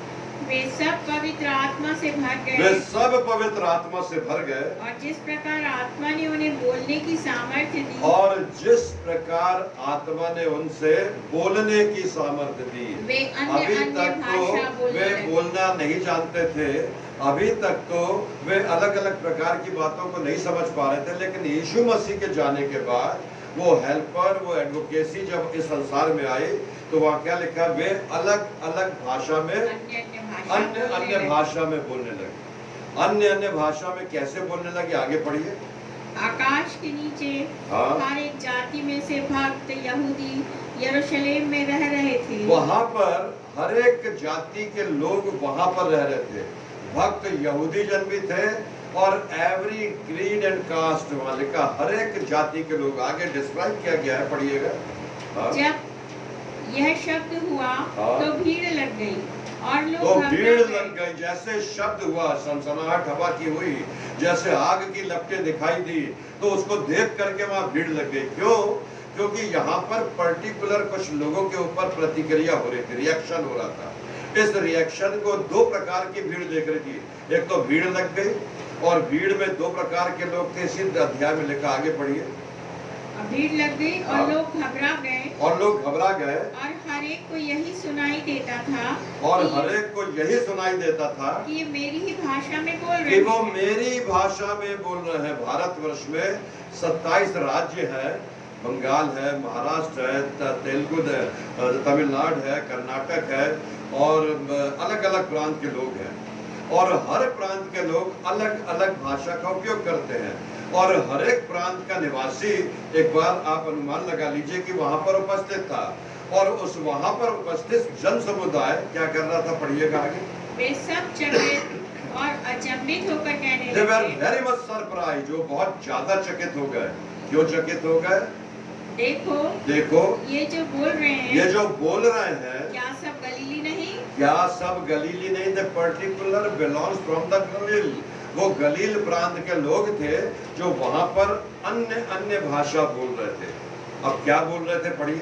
वे सब पवित्र आत्मा से भर गए। वे सब पवित्र आत्मा से भर गए। और जिस प्रकार आत्मा ने उन्हें बोलने की सामर्थ्य दी, और जिस प्रकार आत्मा ने उनसे बोलने की सामर्थ्य दी, वे अभी अन्य तक भाषा तो वे बोलने बोलना नहीं जानते थे, अभी तक तो वे अलग अलग प्रकार की बातों को नहीं समझ पा रहे थे। लेकिन यीशु मसीह के जाने के बाद वो हेल्पर, वो एडवोकेसी जब इस संसार में आई तो वहाँ क्या लिखा, वे अलग अलग भाषा में, अन्य भाषा में बोलने लगे। अन्य भाषा में कैसे बोलने लगे, आगे पढ़िए। आकाश के नीचे हाँ। हर एक जाति में से भक्त यहूदी यरूशलेम में रह रहे थे। वहाँ पर हर एक जाति के लोग वहाँ पर रह रहे थे। भक्त यहूदी जन भी थे और एवरी क्रीड एंड कास्ट वाले का, हर एक जाति के लोग। आगे डिस्क्राइब किया गया है, पढ़िएगा। हाँ। जब यह शब्द हुआ हाँ। तो भीड़ लग गई और लोग तो घबरा भीड़ गए। लग गई। जैसे शब्द हुआ, सनसनाहट हवा की हुई, जैसे आग की लपटें दिखाई दी, तो उसको देख करके वहां भीड़ लग गई। क्यों? क्योंकि यहाँ पर पर्टिकुलर कुछ लोगों के ऊपर प्रतिक्रिया हो रही थी, रिएक्शन हो रहा था। इस रिएक्शन को दो प्रकार की भीड़ देख रही थी। एक तो भीड़ लग गई, और भीड़ में दो प्रकार के लोग थे। इसी अध्याय में लिखा, आगे पढ़िए। भीड़ लग गई और हाँ। लोग घबरा गए। और लोग घबरा गए। और हर एक को यही सुनाई देता था और कि- हर एक को यही सुनाई देता था कि ये मेरी ही भाषा में बोल रहे कि वो हैं। मेरी भाषा में बोल रहे हैं। भारतवर्ष में 27 राज्य है। बंगाल है, महाराष्ट्र है, तेलुगु है, तमिलनाडु है, कर्नाटक है, और अलग अलग प्रांत के लोग हैं। और हर प्रांत के लोग अलग अलग भाषा का उपयोग करते हैं। और हर एक प्रांत का निवासी, एक बार आप अनुमान लगा लीजिए कि वहां पर उपस्थित था। और उस वहां पर उपस्थित जन समुदाय क्या कर रहा था, पढ़िएगा आगे। वे सब चकित और अचंभित होकर कहने They were लगे, very much surprised, जो बहुत ज्यादा चकित हो गए। क्यों चकित हो गए? देखो देखो, ये जो बोल रहे हैं, ये जो बोल रहे हैं, क्या सब गलीली नहीं? क्या सब गलीली नहीं थे? पर्टिकुलर बिलोंग्स फ्रॉम द गलील। वो गलील प्रांत के लोग थे जो वहां पर अन्य अन्य भाषा बोल रहे थे। अब क्या बोल रहे थे, पढ़िए।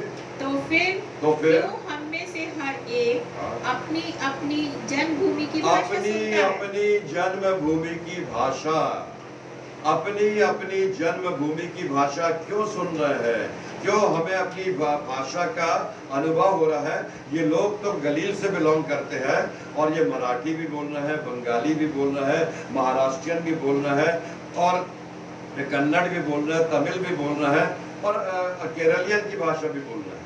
तो फिर क्यों हम में से हर एक अपनी अपनी जन्मभूमि की भाषा अपनी सुनता है? अपनी जन्मभूमि की भाषा, अपनी अपनी जन्मभूमि की भाषा क्यों सुन रहे हैं? क्यों हमें अपनी भाषा का अनुभव हो रहा है? ये लोग तो गलील से बिलोंग करते हैं, और ये मराठी भी बोल रहे हैं, बंगाली भी बोल रहे हैं, महाराष्ट्रियन भी बोल रहे हैं, और कन्नड़ भी बोल रहे हैं, तमिल भी बोल रहे हैं, और केरलियन की भाषा भी बोल रहे हैं।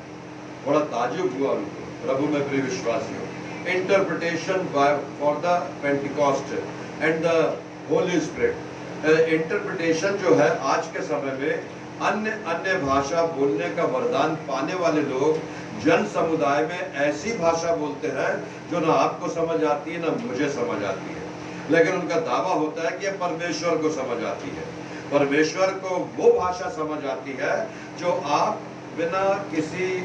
बड़ा ताजुब हुआ उनको। प्रभु में प्रिय विश्वासियों, interpretation for the Pentecost and the Holi Spirit. Interpretation जो है, आज के समय में अन्य अन्य भाषा बोलने का वरदान पाने वाले लोग जन समुदाय में ऐसी भाषा बोलते हैं जो ना आपको समझ आती है, ना मुझे समझ आती है, लेकिन उनका दावा होता है कि ये परमेश्वर को समझ आती है। परमेश्वर को वो भाषा समझ आती है जो आप बिना किसी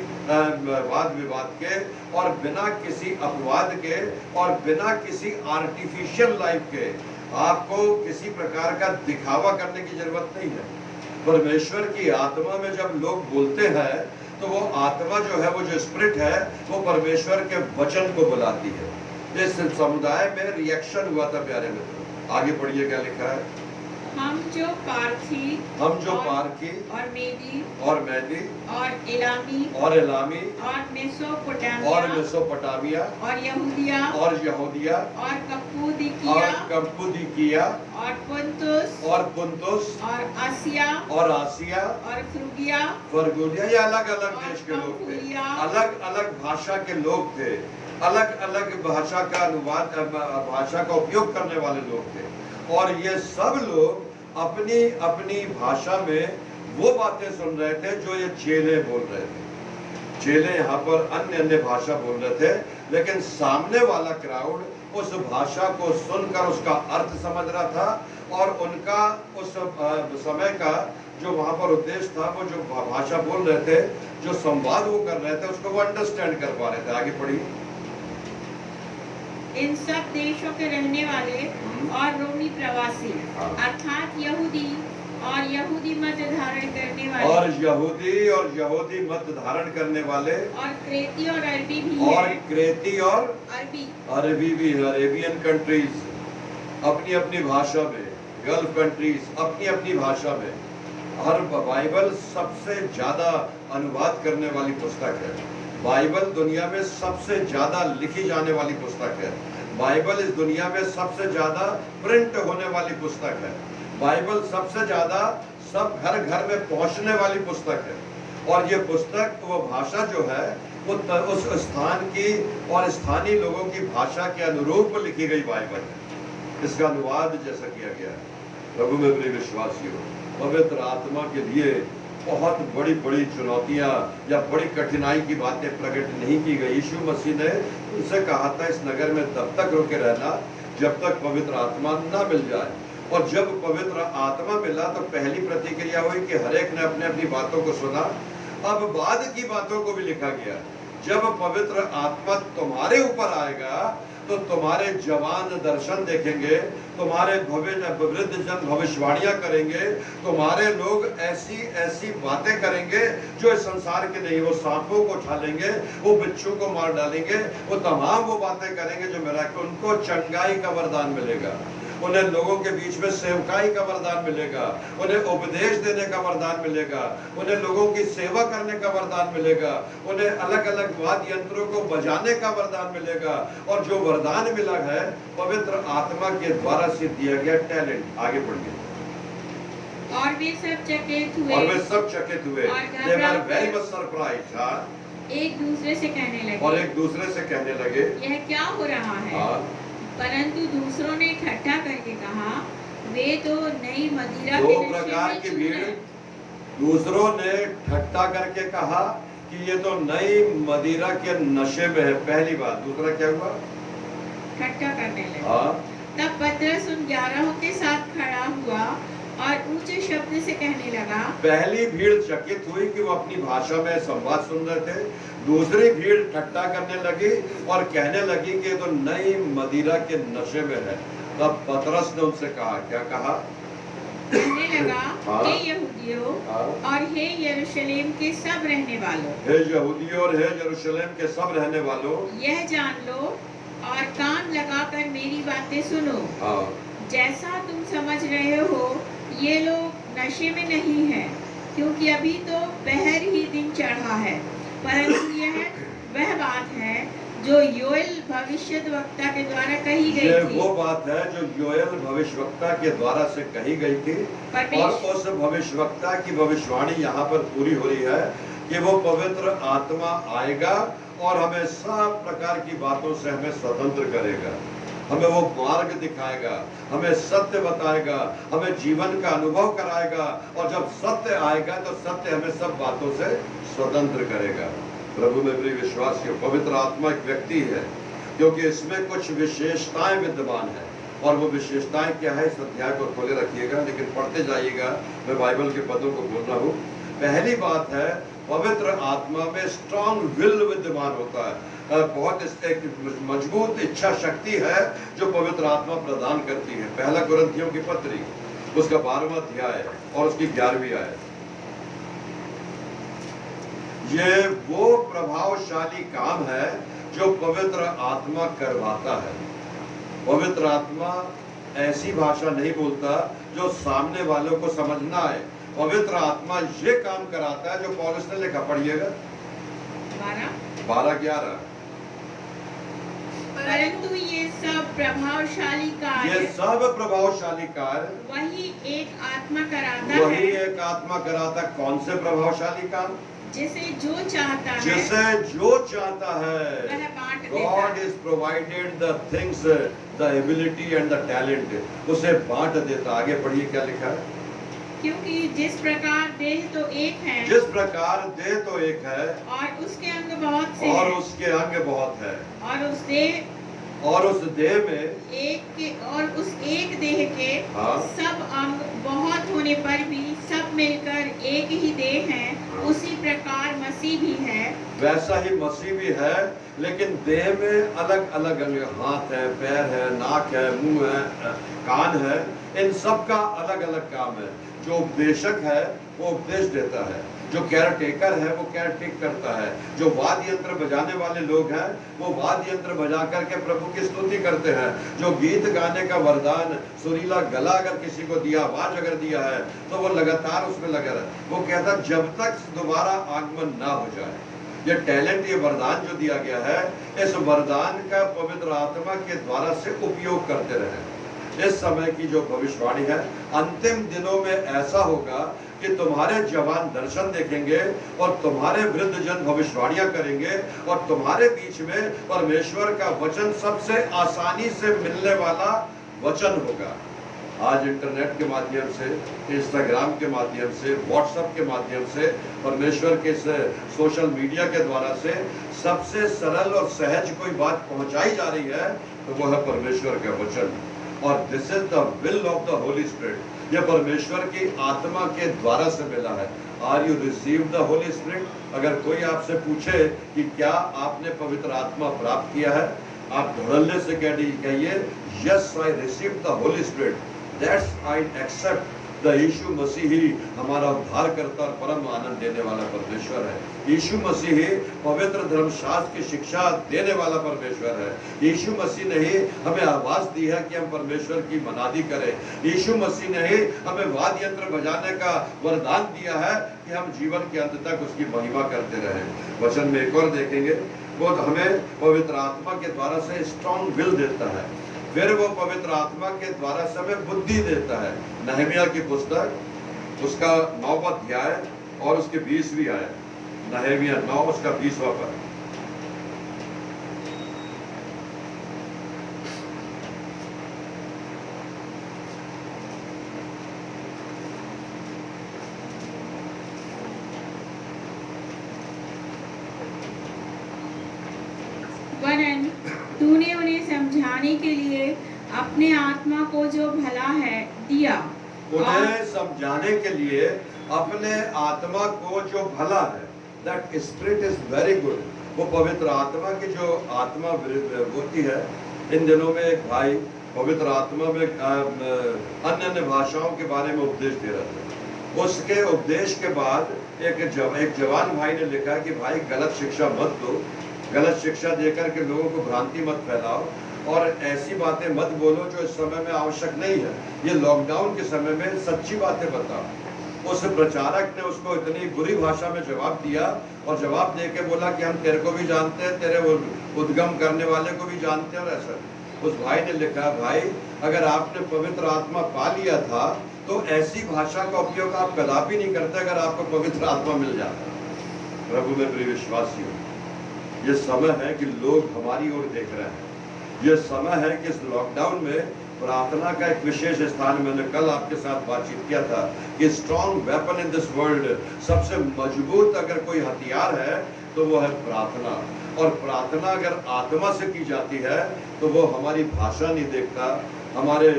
वाद विवाद के, और बिना किसी अपवाद के, और बिना किसी आर्टिफिशियल लाइफ के आपको किसी प्रकार का दिखावा करने की जरूरत नहीं है। परमेश्वर की आत्मा में जब लोग बोलते हैं तो वो आत्मा जो है, वो जो स्पिरिट है, वो परमेश्वर के वचन को बुलाती है। इस समुदाय में रिएक्शन हुआ था प्यारे मित्रों। आगे पढ़िए क्या लिखा है। हम जो पारसी और मेदी और एलामी और और मेसोपोटामिया और यहूदिया और कप्पुदिकिया और पुंतुस और आसिया और फ्रूगिया, ये अलग अलग देश के लोग थे, अलग अलग भाषा के लोग थे, अलग अलग भाषा का अनुवाद, भाषा का उपयोग करने वाले लोग थे। और ये सब लोग अपनी अपनी भाषा में वो बातें सुन रहे थे जो ये चेले बोल रहे थे। चेले यहाँ पर अन्य अन्य भाषा बोल रहे थे, लेकिन सामने वाला क्राउड उस भाषा को सुनकर उसका अर्थ समझ रहा था, और उनका उस समय का जो वहाँ पर उद्देश्य था, वो जो भाषा बोल रहे थे, जो संवाद वो कर रहे थे, उसको वो अंडरस्टैंड कर पा रहे थे। आगे पढ़िए। इन सब देशों के रहने वाले और रोमी प्रवासी, अर्थात यहूदी और यहूदी मत धारण करने वाले, और यहूदी मत धारण करने वाले, और क्रेती और अरबी भी और है, क्रेती और अरबी भी, अरेबियन कंट्रीज अपनी अपनी भाषा में, गल्फ कंट्रीज अपनी अपनी भाषा में। हर बाइबल सबसे ज्यादा अनुवाद करने वाली पुस्तक है। बाइबल दुनिया में सबसे ज्यादा लिखी जाने वाली पुस्तक है। बाइबल इस दुनिया में सबसे ज्यादा प्रिंट होने वाली पुस्तक है। बाइबल सबसे ज्यादा सब घर घर में पहुंचने वाली पुस्तक है। और ये पुस्तक, वो भाषा जो है, वो उस स्थान की और स्थानीय लोगों की भाषा के अनुरूप लिखी गई बाइबल है। इसका अनुवाद जैसा किया गया है। प्रभु में प्रिय विश्वासियों, पवित्र आत्मा के लिए बहुत बड़ी बड़ी चुनौतियां या बड़ी कठिनाई की बातें प्रकट नहीं की गई। यीशु मसीह ने उनसे कहा था, इस नगर में तब तक रुके रहना जब तक पवित्र आत्मा ना मिल जाए। और जब पवित्र आत्मा मिला तो पहली प्रतिक्रिया हुई कि हर एक ने अपने अपनी बातों को सुना। अब बाद की बातों को भी लिखा गया। जब पवित्र आत्मा तुम्हारे ऊपर आएगा तो तुम्हारे जवान दर्शन देखेंगे, तुम्हारे वृद्ध जन भविष्यवाणियां करेंगे, तुम्हारे लोग ऐसी ऐसी बातें करेंगे जो इस संसार के नहीं। वो सांपों को उठा लेंगे, वो बिच्छू को मार डालेंगे, वो तमाम वो बातें करेंगे जो मेरा, उनको चंगाई का वरदान मिलेगा, उन्हें लोगों के बीच में सेवकाई का वरदान मिलेगा, उन्हें उपदेश देने का वरदान मिलेगा, उन्हें लोगों की सेवा करने का वरदान मिलेगा, उन्हें अलग अलग वाद्य यंत्रों को बजाने का वरदान मिलेगा। और जो वरदान मिला है पवित्र आत्मा के द्वारा से दिया गया टैलेंट। आगे बढ़िए। और वे सब चकित हुए, They were very much surprised, हाँ। एक दूसरे से कहने लगे, और एक दूसरे से कहने लगे, यह क्या हो रहा है? हाँ। परंतु दूसरों ने इकट्ठा करके कहा, वे तो नई मदिरा दो के नशे प्रकार में की चूर भीड़। हैं। दूसरों ने ठट्टा करके कहा कि ये तो नई मदिरा के नशे में है। पहली बात। दूसरा क्या हुआ? ठट्टा करने लगे। हाँ। तब पतरस उन 11 के साथ खड़ा हुआ और ऊंचे शब्द से कहने लगा। पहली भीड़ चकित हुई कि वो अपनी भाषा में संवाद सुन रहे थे। दूसरी भीड़ ठट्टा करने लगी और कहने लगी कि ये तो नई मदिरा के नशे में है। तब पतरस ने उनसे कहा, क्या कहा? कहने लगा, हाँ। हे यहूदियों और हे यरूशलेम के सब रहने वालों, हे यहूदियों और हे यरूशलेम के सब रहने वालों, यह जान लो और कान लगाकर मेरी बातें सुनो। हाँ। जैसा तुम समझ रहे हो, ये लोग नशे में नहीं है, क्योंकि अभी तो पहर ही दिन चढ़ा है। परंतु यह वह बात है जो योएल भविष्यद्वक्ता के द्वारा कही गई थी। वो बात है जो योएल भविष्यवक्ता के द्वारा से कही गई थी। और उस भविष्यवक्ता की भविष्यवाणी यहाँ पर पूरी हो रही है कि वो पवित्र आत्मा आएगा और हमें सब प्रकार की बातों से हमें स्वतंत्र करेगा, हमें वो मार्ग दिखाएगा, हमें सत्य बताएगा, हमें जीवन का अनुभव कराएगा। और जब सत्य आएगा तो सत्य हमें सब बातों से स्वतंत्र करेगा। प्रभु में प्रिय विश्वासियों, पवित्र आत्मा एक व्यक्ति है, क्योंकि इसमें कुछ विशेषताएं विद्यमान है। और वो विशेषताएं क्या है, इस अध्याय को खोले रखिएगा, लेकिन पढ़ते जाइएगा। मैं बाइबल के पदों को बोल रहा हूँ। पहली बात है पवित्र आत्मा में स्ट्रांग विल विद्यमान होता है, बहुत एक मजबूत इच्छा शक्ति है जो पवित्र आत्मा प्रदान करती है। पहला कुरिन्थियों की पत्री उसका 12वां अध्याय और उसकी 11वीं आयत। ये वो प्रभावशाली काम है जो पवित्र आत्मा करवाता है। पवित्र आत्मा ऐसी भाषा नहीं बोलता जो सामने वालों को समझ ना आए। पवित्र आत्मा ये काम कराता है जो पौलुस ने लिखा, पढ़िएगा 12-11। परंतु ये सब प्रभावशाली ये कार्य सब प्रभावशाली कार्य वही एक आत्मा कराता वही है, एक आत्मा कराता। कौन से प्रभावशाली काम? जिसे जो चाहता है जिसे जो चाहता है। वह बांट देता God है। is provided the things, the ability and the talent, उसे बांट देता। आगे पढ़िए क्या लिखा है। क्योंकि जिस प्रकार देह तो एक है जिस प्रकार देह तो एक है और उसके अंग बहुत से और हैं, उसके अंग बहुत है, और उस देह में एक के और उस एक देह के हाँ। सब अंग बहुत होने पर भी सब मिलकर एक ही देह है, हाँ। उसी प्रकार मसीह भी है। वैसा ही मसीह भी है, लेकिन देह में अलग अलग अंग, हाथ है, पैर है, नाक है, मुंह है, कान है, इन सब का अलग अलग काम है। जो उपदेशक है वो उपदेश देता है, जो केयरटेकर है वो केयरटेक करता है, जो वाद्य यंत्र बजाने वाले लोग हैं वो वाद्य यंत्र बजा करके प्रभु की स्तुति करते हैं, जो गीत गाने का वरदान, सुरीला गला अगर किसी को दिया, आवाज अगर दिया है तो वो लगातार उसमें लगा रहे। वो कहता जब तक दोबारा आगमन ना हो जाए। ये टैलेंट, ये वरदान जो दिया गया है, इस वरदान का पवित्र आत्मा के द्वारा से उपयोग करते रहे। इस समय की जो भविष्यवाणी है, अंतिम दिनों में ऐसा होगा कि तुम्हारे जवान दर्शन देखेंगे और तुम्हारे वृद्ध जन भविष्यवाणियां करेंगे और तुम्हारे बीच में परमेश्वर का वचन सबसे आसानी से मिलने वाला वचन होगा। आज इंटरनेट के माध्यम से, इंस्टाग्राम के माध्यम से, व्हाट्सएप के माध्यम से, परमेश्वर के सोशल मीडिया के द्वारा से सबसे सरल और सहज कोई बात पहुंचाई जा रही है तो वह है परमेश्वर का वचन। और this is the will of the Holi spirit. यह परमेश्वर की आत्मा के द्वारा से मिला है। Are you receive the Holi spirit? अगर कोई आपसे पूछे कि क्या आपने पवित्र आत्मा प्राप्त किया है, आप धड़ल्ले से कहिए yes I receive the Holi Spirit, that's I accept the Yeshu Masih ही हमारा उद्धार करता और परम आनंद देने वाला परमेश्वर है। यीशु मसीह ही पवित्र धर्मशास्त्र की शिक्षा देने वाला परमेश्वर है। यीशु मसीह ने ही हमें आवाज दी है कि हम परमेश्वर की मनादी करें। यीशु मसीह ने ही हमें वाद्य यंत्र बजाने का वरदान दिया है कि हम जीवन के अंत तक उसकी महिमा करते रहें। वचन में एक और देखेंगे, वो हमें पवित्र आत्मा के द्वारा से स्ट्रॉन्ग विल देता है। फिर वो पवित्र आत्मा के द्वारा से हमें बुद्धि देता है। नहमिया की पुस्तक उसका 9वां अध्याय और उसके 20वीं आयत। नहमिया 9 उसका 20वां पद। वरन तूने उन्हें समझाने के लिए अपने आत्मा को जो भला है दिया। उन्हें समझाने के लिए अपने आत्मा को जो भला है, that spirit is very good. वो पवित्र आत्मा की जो आत्मा होती है। इन दिनों में एक भाई पवित्र आत्मा में अन्य अन्य भाषाओं के बारे में उपदेश दे रहा था। उसके उपदेश के बाद एक जवान भाई ने लिखा कि भाई गलत शिक्षा मत दो, गलत शिक्षा देकर के लोगों को भ्रांति मत फैलाओ और ऐसी बातें मत बोलो जो इस समय में आवश्यक नहीं है। ये लॉकडाउन के समय में सच्ची बातें बताओ। उस प्रचारक ने उसको इतनी बुरी भाषा में जवाब दिया और जवाब दे के बोला कि हम तेरे को भी जानते हैं, तेरे उद्गम करने वाले को भी जानते हैं। और ऐसा उस भाई ने लिखा, भाई अगर आपने पवित्र आत्मा पा लिया था तो ऐसी भाषा का उपयोग आप कदापि नहीं करते अगर आपको पवित्र आत्मा मिल जाता। प्रभु में प्रिय विश्वासियों, ये समय है कि लोग हमारी ओर देख रहे हैं। ये समय है कि इस लॉकडाउन में प्रार्थना का एक विशेष स्थान मैंने कल आपके साथ बातचीत किया था कि strong weapon in this world, सबसे मजबूत अगर कोई हथियार है तो वो है प्रार्थना। और प्रार्थना अगर आत्मा से की जाती है तो वो हमारी भाषा नहीं देखता, हमारे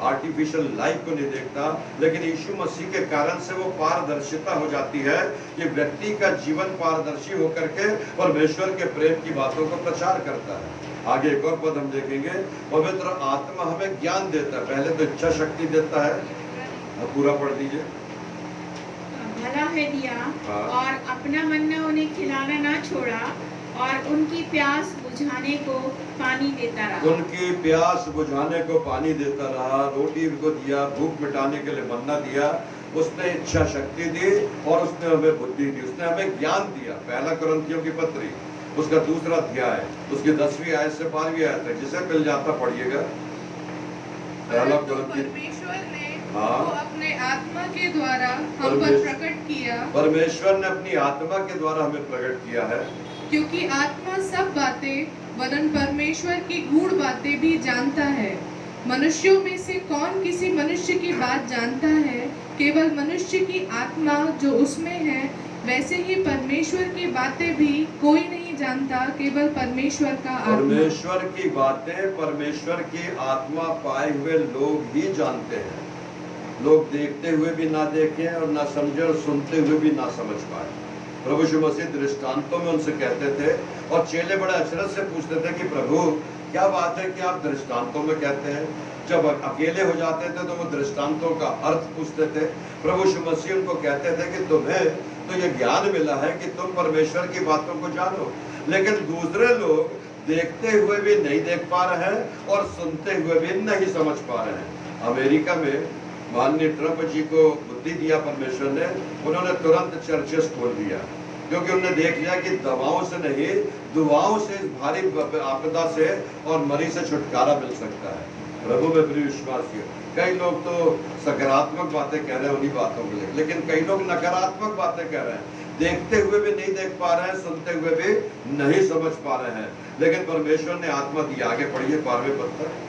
आर्टिफिशियल लाइफ को नहीं देखता, लेकिन यीशु मसीह के कारण से वो पारदर्शिता हो जाती है कि व्यक्ति का जीवन पारदर्शी होकर के परमेश्वर के प्रेम की बातों को प्रचार करता है। आगे एक और पद हम देखेंगे, पवित्र आत्मा हमें ज्ञान देता है। पहले तो इच्छा शक्ति देता है, अब पूरा पढ़ दीजिए। भला है दिया हाँ। और अपना मन्ना उन्हें खिलाना ना छोड़ा, और उनकी प्यास बुझाने को पानी देता रहा। उनकी प्यास बुझाने को पानी देता रहा, रोटी को दिया, भूख मिटाने के लिए मन्ना दिया, उसने इच्छा शक्ति दी और उसने हमें बुद्धि दी, उसने हमें ज्ञान दिया। पहला कुरिन्थियों की पत्री उसका 2 अध्याय उसकी 10वीं आयत से 12वीं आयत तक, जिसे मिल जाता पढ़िएगा। पहला कुरिन्थियों, परमेश्वर ने हाँ। वो अपने आत्मा के द्वारा हम पर प्रकट किया, परमेश्वर ने अपनी आत्मा के द्वारा हमें प्रकट किया है, क्योंकि आत्मा सब बातें वरन परमेश्वर की गूढ़ बातें भी जानता है। मनुष्यों में से कौन किसी मनुष्य की बात जानता है? केवल मनुष्य की आत्मा जो उसमें है, वैसे ही परमेश्वर की बातें भी कोई नहीं जानता, केवल परमेश्वर का आत्मा। परमेश्वर की बातें परमेश्वर की आत्मा पाए हुए लोग ही जानते हैं। लोग देखते हुए भी ना देखें और ना समझे और सुनते हुए भी ना समझ पाए। प्रभु यीशु मसीह दृष्टांतों में उनसे कहते थे और चेले बड़े अचरज से पूछते थे कि प्रभु क्या बात है कि आप दृष्टांतों में कहते हैं? जब अकेले हो जाते थे तो वो दृष्टांतों का अर्थ पूछते थे। प्रभु यीशु मसीह उनको कहते थे कि तुम्हें तो ये ज्ञान मिला है कि तुम परमेश्वर की बातों को जानो, लेकिन दूसरे लोग देखते हुए भी नहीं देख पा रहे हैं और सुनते हुए भी नहीं समझ पा रहे हैं। अमेरिका में माननीय ट्रंप जी को बुद्धि दिया परमेश्वर ने, उन्होंने तुरंत चर्चेस खोल दिया, क्योंकि उन्होंने देख लिया कि दवाओं से नहीं, दुआओं से इस भारी आपदा से और मरी से छुटकारा मिल सकता है। प्रभु में प्रिय विश्वासियों, कई लोग तो सकारात्मक बातें कह रहे हैं उन्हीं बातों को लेकर, लेकिन कई लोग नकारात्मक बातें कह रहे हैं, देखते हुए भी नहीं देख पा रहे हैं, सुनते हुए भी नहीं समझ पा रहे हैं। लेकिन परमेश्वर ने आत्मा दी। आगे पढ़िए 12वें पद तक।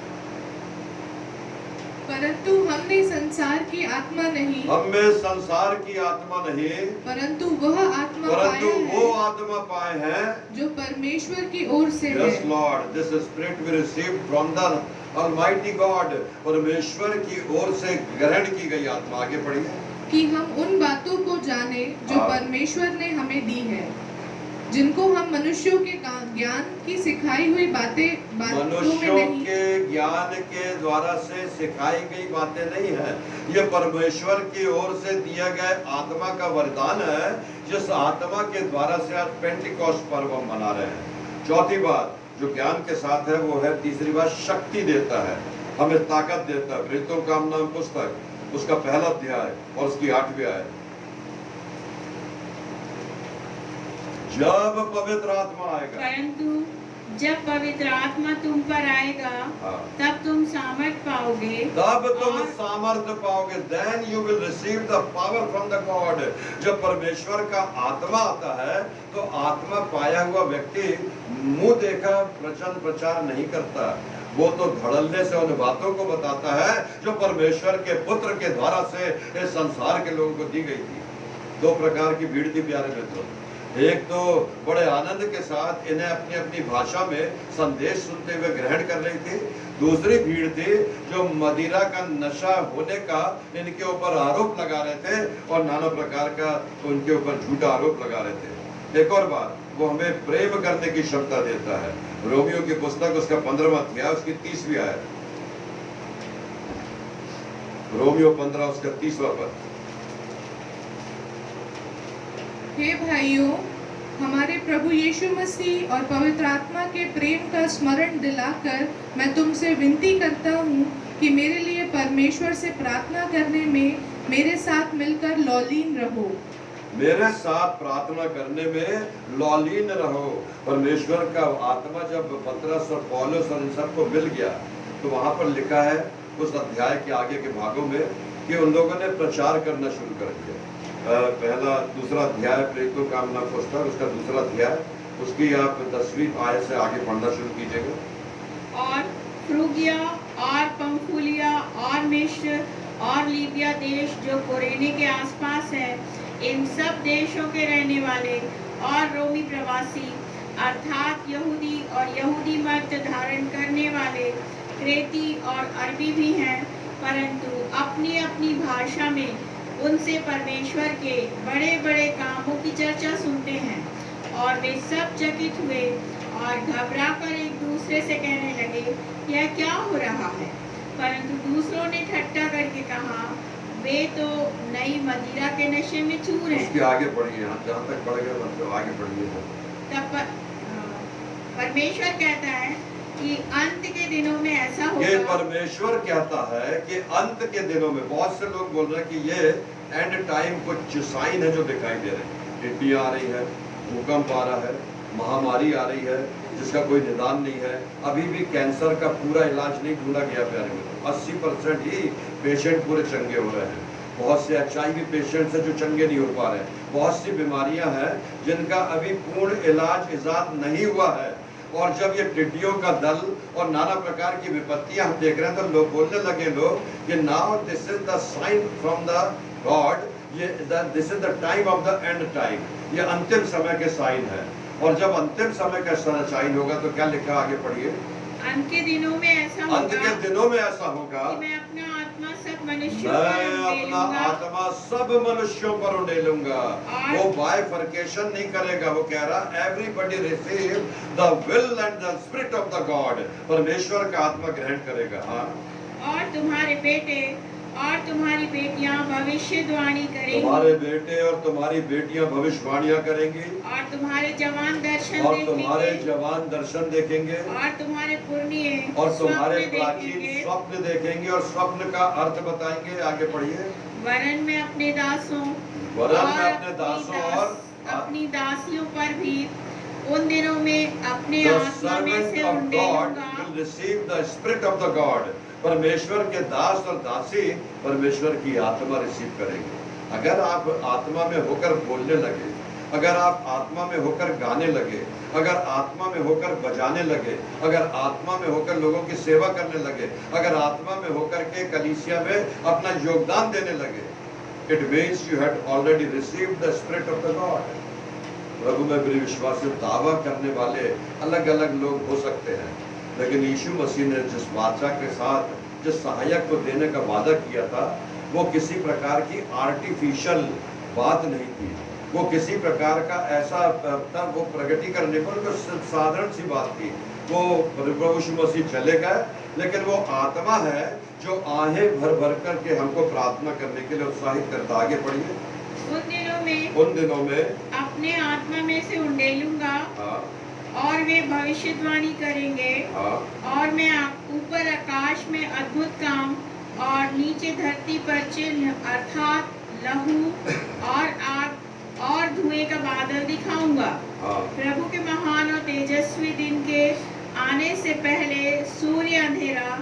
परंतु हमने संसार की आत्मा नहीं, हमें संसार की आत्मा नहीं, परंतु वह आत्मा परंतु पाया वो है आत्मा पाए हैं जो परमेश्वर की ओर से है। Yes, Lord, this spirit we received from the Almighty God, परमेश्वर की ओर से ग्रहण की गई आत्मा। आगे पढ़िए। कि हम उन बातों को जाने जो हाँ। परमेश्वर ने हमें दी है, जिनको हम मनुष्यों के ज्ञान की सिखाई हुई बातों में मनुष्यों नहीं, के ज्ञान के द्वारा से सिखाई गई बातें नहीं है, ये परमेश्वर की ओर से दिया गया आत्मा का वरदान है, जिस आत्मा के द्वारा से आज पेंटिकॉस्ट पर्व हम मना रहे हैं। चौथी बात जो ज्ञान के साथ है वो है, तीसरी बात शक्ति देता है, हमें ताकत देता है। प्रेरितों का नाम पुस्तक उसका 1 अध्याय और उसकी 8वीं आयत। जब पवित्र आत्मा आएगा, परंतु जब पवित्र आत्मा तुम पर आएगा, हाँ। तब तुम सामर्थ पाओगे, तब तुम और सामर्थ्य पाओगे। Then you will receive the power from the God। जब परमेश्वर का आत्मा आता है तो आत्मा पाया हुआ व्यक्ति मुंह देखा प्रचार प्रचार नहीं करता, वो तो धड़ल्ले से उन बातों को बताता है जो परमेश्वर के पुत्र के द्वारा से इस संसार के लोगों को दी गई थी। 2 प्रकार की भीड़ थी प्यारे मित्रों। एक तो बड़े आनंद के साथ इन्हें अपनी अपनी भाषा में संदेश सुनते हुए ग्रहण कर रही थी। दूसरी भीड़ थी जो मदिरा का नशा होने का इनके ऊपर आरोप लगा रहे थे और नाना प्रकार का उनके ऊपर झूठा आरोप लगा रहे थे। एक और बात, वो हमें प्रेम करने की क्षमता देता है। रोमियो की पुस्तक उसका 15वां अध्याय उसकी 30वीं आयत। रोमियो 15 उसका 30वां पद। हे भाइयों, हमारे प्रभु यीशु मसीह और पवित्र आत्मा के प्रेम का स्मरण दिलाकर मैं तुमसे विनती करता हूँ कि मेरे लिए परमेश्वर से प्रार्थना करने में मेरे साथ मिलकर लौलीन रहो। मेरे साथ प्रार्थना करने में लौलीन रहो। परमेश्वर का आत्मा जब पतरस और पौलुस और इन सबको मिल गया तो वहां पर लिखा है उस अध्याय के आगे के भागों में कि उन लोगों ने प्रचार करना शुरू कर दिया। दूसरा अध्याय प्रेरितों का नाम पुस्तक उसका 2 अध्याय उसकी आप 10वीं आयत से आगे पढ़ना शुरू कीजिएगा। और फ्रूगिया और पंफूलिया और मिस्र और लीबिया देश जो कुरेने के आसपास है, इन सब देशों के रहने वाले और रोमी प्रवासी अर्थात यहूदी और यहूदी मत धारण करने वाले क्रेती और अरबी भी हैं, परंतु अपनी अपनी भाषा में उनसे परमेश्वर के बड़े बड़े कामों की चर्चा सुनते हैं। और वे सब चकित हुए और घबरा कर एक दूसरे से कहने लगे, यह क्या हो रहा है? परंतु दूसरों ने ठट्ठा करके कहा, वे तो नई मदिरा के नशे में चूर हैं। उसके आगे पढ़िए, हम जहाँ तक पढ़ गए मतलब आगे पढ़िए। तब परमेश्वर कहता है कि अंत के दिनों में ऐसा ये होगा। परमेश्वर कहता है कि अंत के दिनों में, बहुत से लोग बोल रहे हैं कि ये एंड टाइम कुछ साइन है जो दिखाई दे रहे हैं। टिड्डियां आ रही है, भूकंप आ रहा है, महामारी आ रही है जिसका कोई निदान नहीं है। अभी भी कैंसर का पूरा इलाज नहीं ढूंढा गया प्यारे मित्रों। 80% ही पेशेंट पूरे चंगे हो रहे हैं। बहुत से HIV पेशेंट्स हैं जो चंगे नहीं हो पा रहे हैं। बहुत सी बीमारियां हैं जिनका अभी पूर्ण इलाज इजाद नहीं हुआ है। और जब ये टिड्डियों का दल और नाना प्रकार की विपत्तियां हम देख रहे हैं तो लोग बोलने लगे कि now this is the sign from the God, ये this is the time of the end time, ये अंतिम समय के साइन है। और जब अंतिम समय का साइन होगा तो क्या लिखा, आगे पढ़िए। अंत के दिनों में ऐसा होगा, अंत के दिनों में ऐसा होगा कि मैं अपना आत्मा सब मनुष्यों मैं पर अपना उंडेलूंगा। आत्मा सब मनुष्यों पर उंडेलूंगा। वो बाइफर्केशन नहीं करेगा। वो कह रहा everybody receive the will and the spirit of the God, परमेश्वर का आत्मा ग्रहण करेगा। हाँ, और तुम्हारे बेटे और तुम्हारी बेटियां भविष्यवाणी करेंगी, तुम्हारे बेटे और तुम्हारी बेटियां भविष्यवाणियां करेंगी, और तुम्हारे जवान दर्शन और तुम्हारे देखेंगे, जवान दर्शन देखेंगे, और तुम्हारे पुरनिये और तुम्हारे स्वप्न प्राचीन देखेंगे। स्वप्न देखेंगे और स्वप्न का अर्थ बताएंगे। आगे पढ़िए। वरन में अपने दासों वरन और में अपने दासों और अपनी दासियों पर भी उन दिनों में अपने The आत्मा में servant से of God उंडेलूंगा। will receive the spirit of the God. परमेश्वर के दास और दासी परमेश्वर की आत्मा रिसीव करेंगे। अगर आप आत्मा में होकर बोलने लगे, अगर आप आत्मा में होकर गाने लगे, अगर आत्मा में होकर बजाने लगे, अगर आत्मा में होकर लोगों की सेवा करने लगे, अगर आत्मा में होकर के कलीसिया में अपना योगदान देने लगे, it means you had already received the spirit of the God. प्रभु में प्रिय विश्वासी, दावा करने वाले अलग अलग लोग हो सकते हैं, लेकिन यीशु मसीह ने जिस वाचा के साथ जिस सहायक को देने का वादा किया था, वो किसी प्रकार की आर्टिफिशियल बात नहीं थी। वो किसी प्रकार का ऐसा तब वो प्रगति करने पर साधारण सी बात थी। वो प्रभु यीशु मसीह चले गए, लेकिन वो आत्मा है जो आहें भर भर करके हमको प्रार्थना करने के लिए उत्साहित करता। आगे पढ़िए। उन दिनों में अपने आत्मा में से उंडेलूंगा, हाँ, और वे भविष्यवाणी करेंगे, हाँ, और मैं ऊपर आकाश में अद्भुत काम और नीचे धरती पर चिन्ह अर्थात लहू और आग और धुएं का बादल दिखाऊंगा। हाँ। प्रभु के महान और तेजस्वी दिन के आने से पहले सूर्य अंधेरा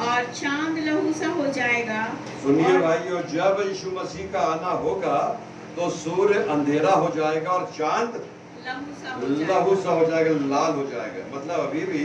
और चांद लहू सा हो जाएगा। सुनिए भाइयों, जब यीशु मसीह का आना होगा तो सूर्य अंधेरा हो जाएगा और चांद लहू सा हो जाएगा, लाल हो जाएगा। मतलब अभी भी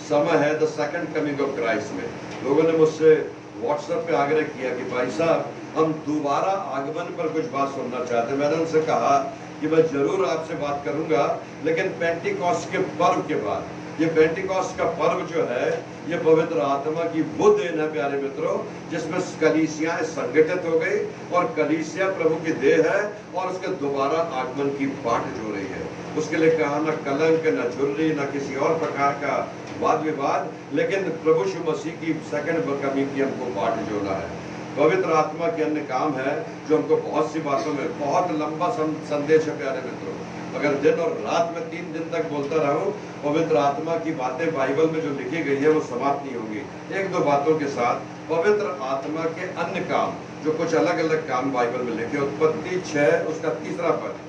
समय है the second coming of Christ में। लोगों ने मुझसे व्हाट्सएप पे आग्रह किया कि भाई साहब, हम दोबारा आगमन पर कुछ बात सुनना चाहते हैं। मैंने उनसे कहा कि मैं जरूर आपसे बात करूंगा, लेकिन पेंटिकॉस्ट के पर्व के बाद। ये पेंटिकॉस्ट का पर्व जो है, ये पवित्र आत्मा की वो देन है प्यारे मित्रों, जिसमें कलीसियाएं संगठित हो गई और कलीसिया प्रभु की देह है और उसके दोबारा आगमन की बाट जो रही है। उसके लिए कहा न कलंक, न झुर्री, न किसी और प्रकार का वाद विवाद, लेकिन प्रभु यीशु मसीह की सेकंड कमिंग की हमको बाट जोड़ना है। पवित्र आत्मा के अन्य काम है जो हमको बहुत सी बातों में, बहुत लंबा संदेश है प्यारे मित्रों। अगर दिन और रात में 3 दिन तक बोलता रहूं, पवित्र आत्मा की बातें बाइबल में जो लिखी गई है वो समाप्त नहीं होंगी। 1-2 बातों के साथ पवित्र आत्मा के अन्य काम, जो कुछ अलग अलग काम बाइबल में लिखे। उत्पत्ति 6 उसका 3रा पद।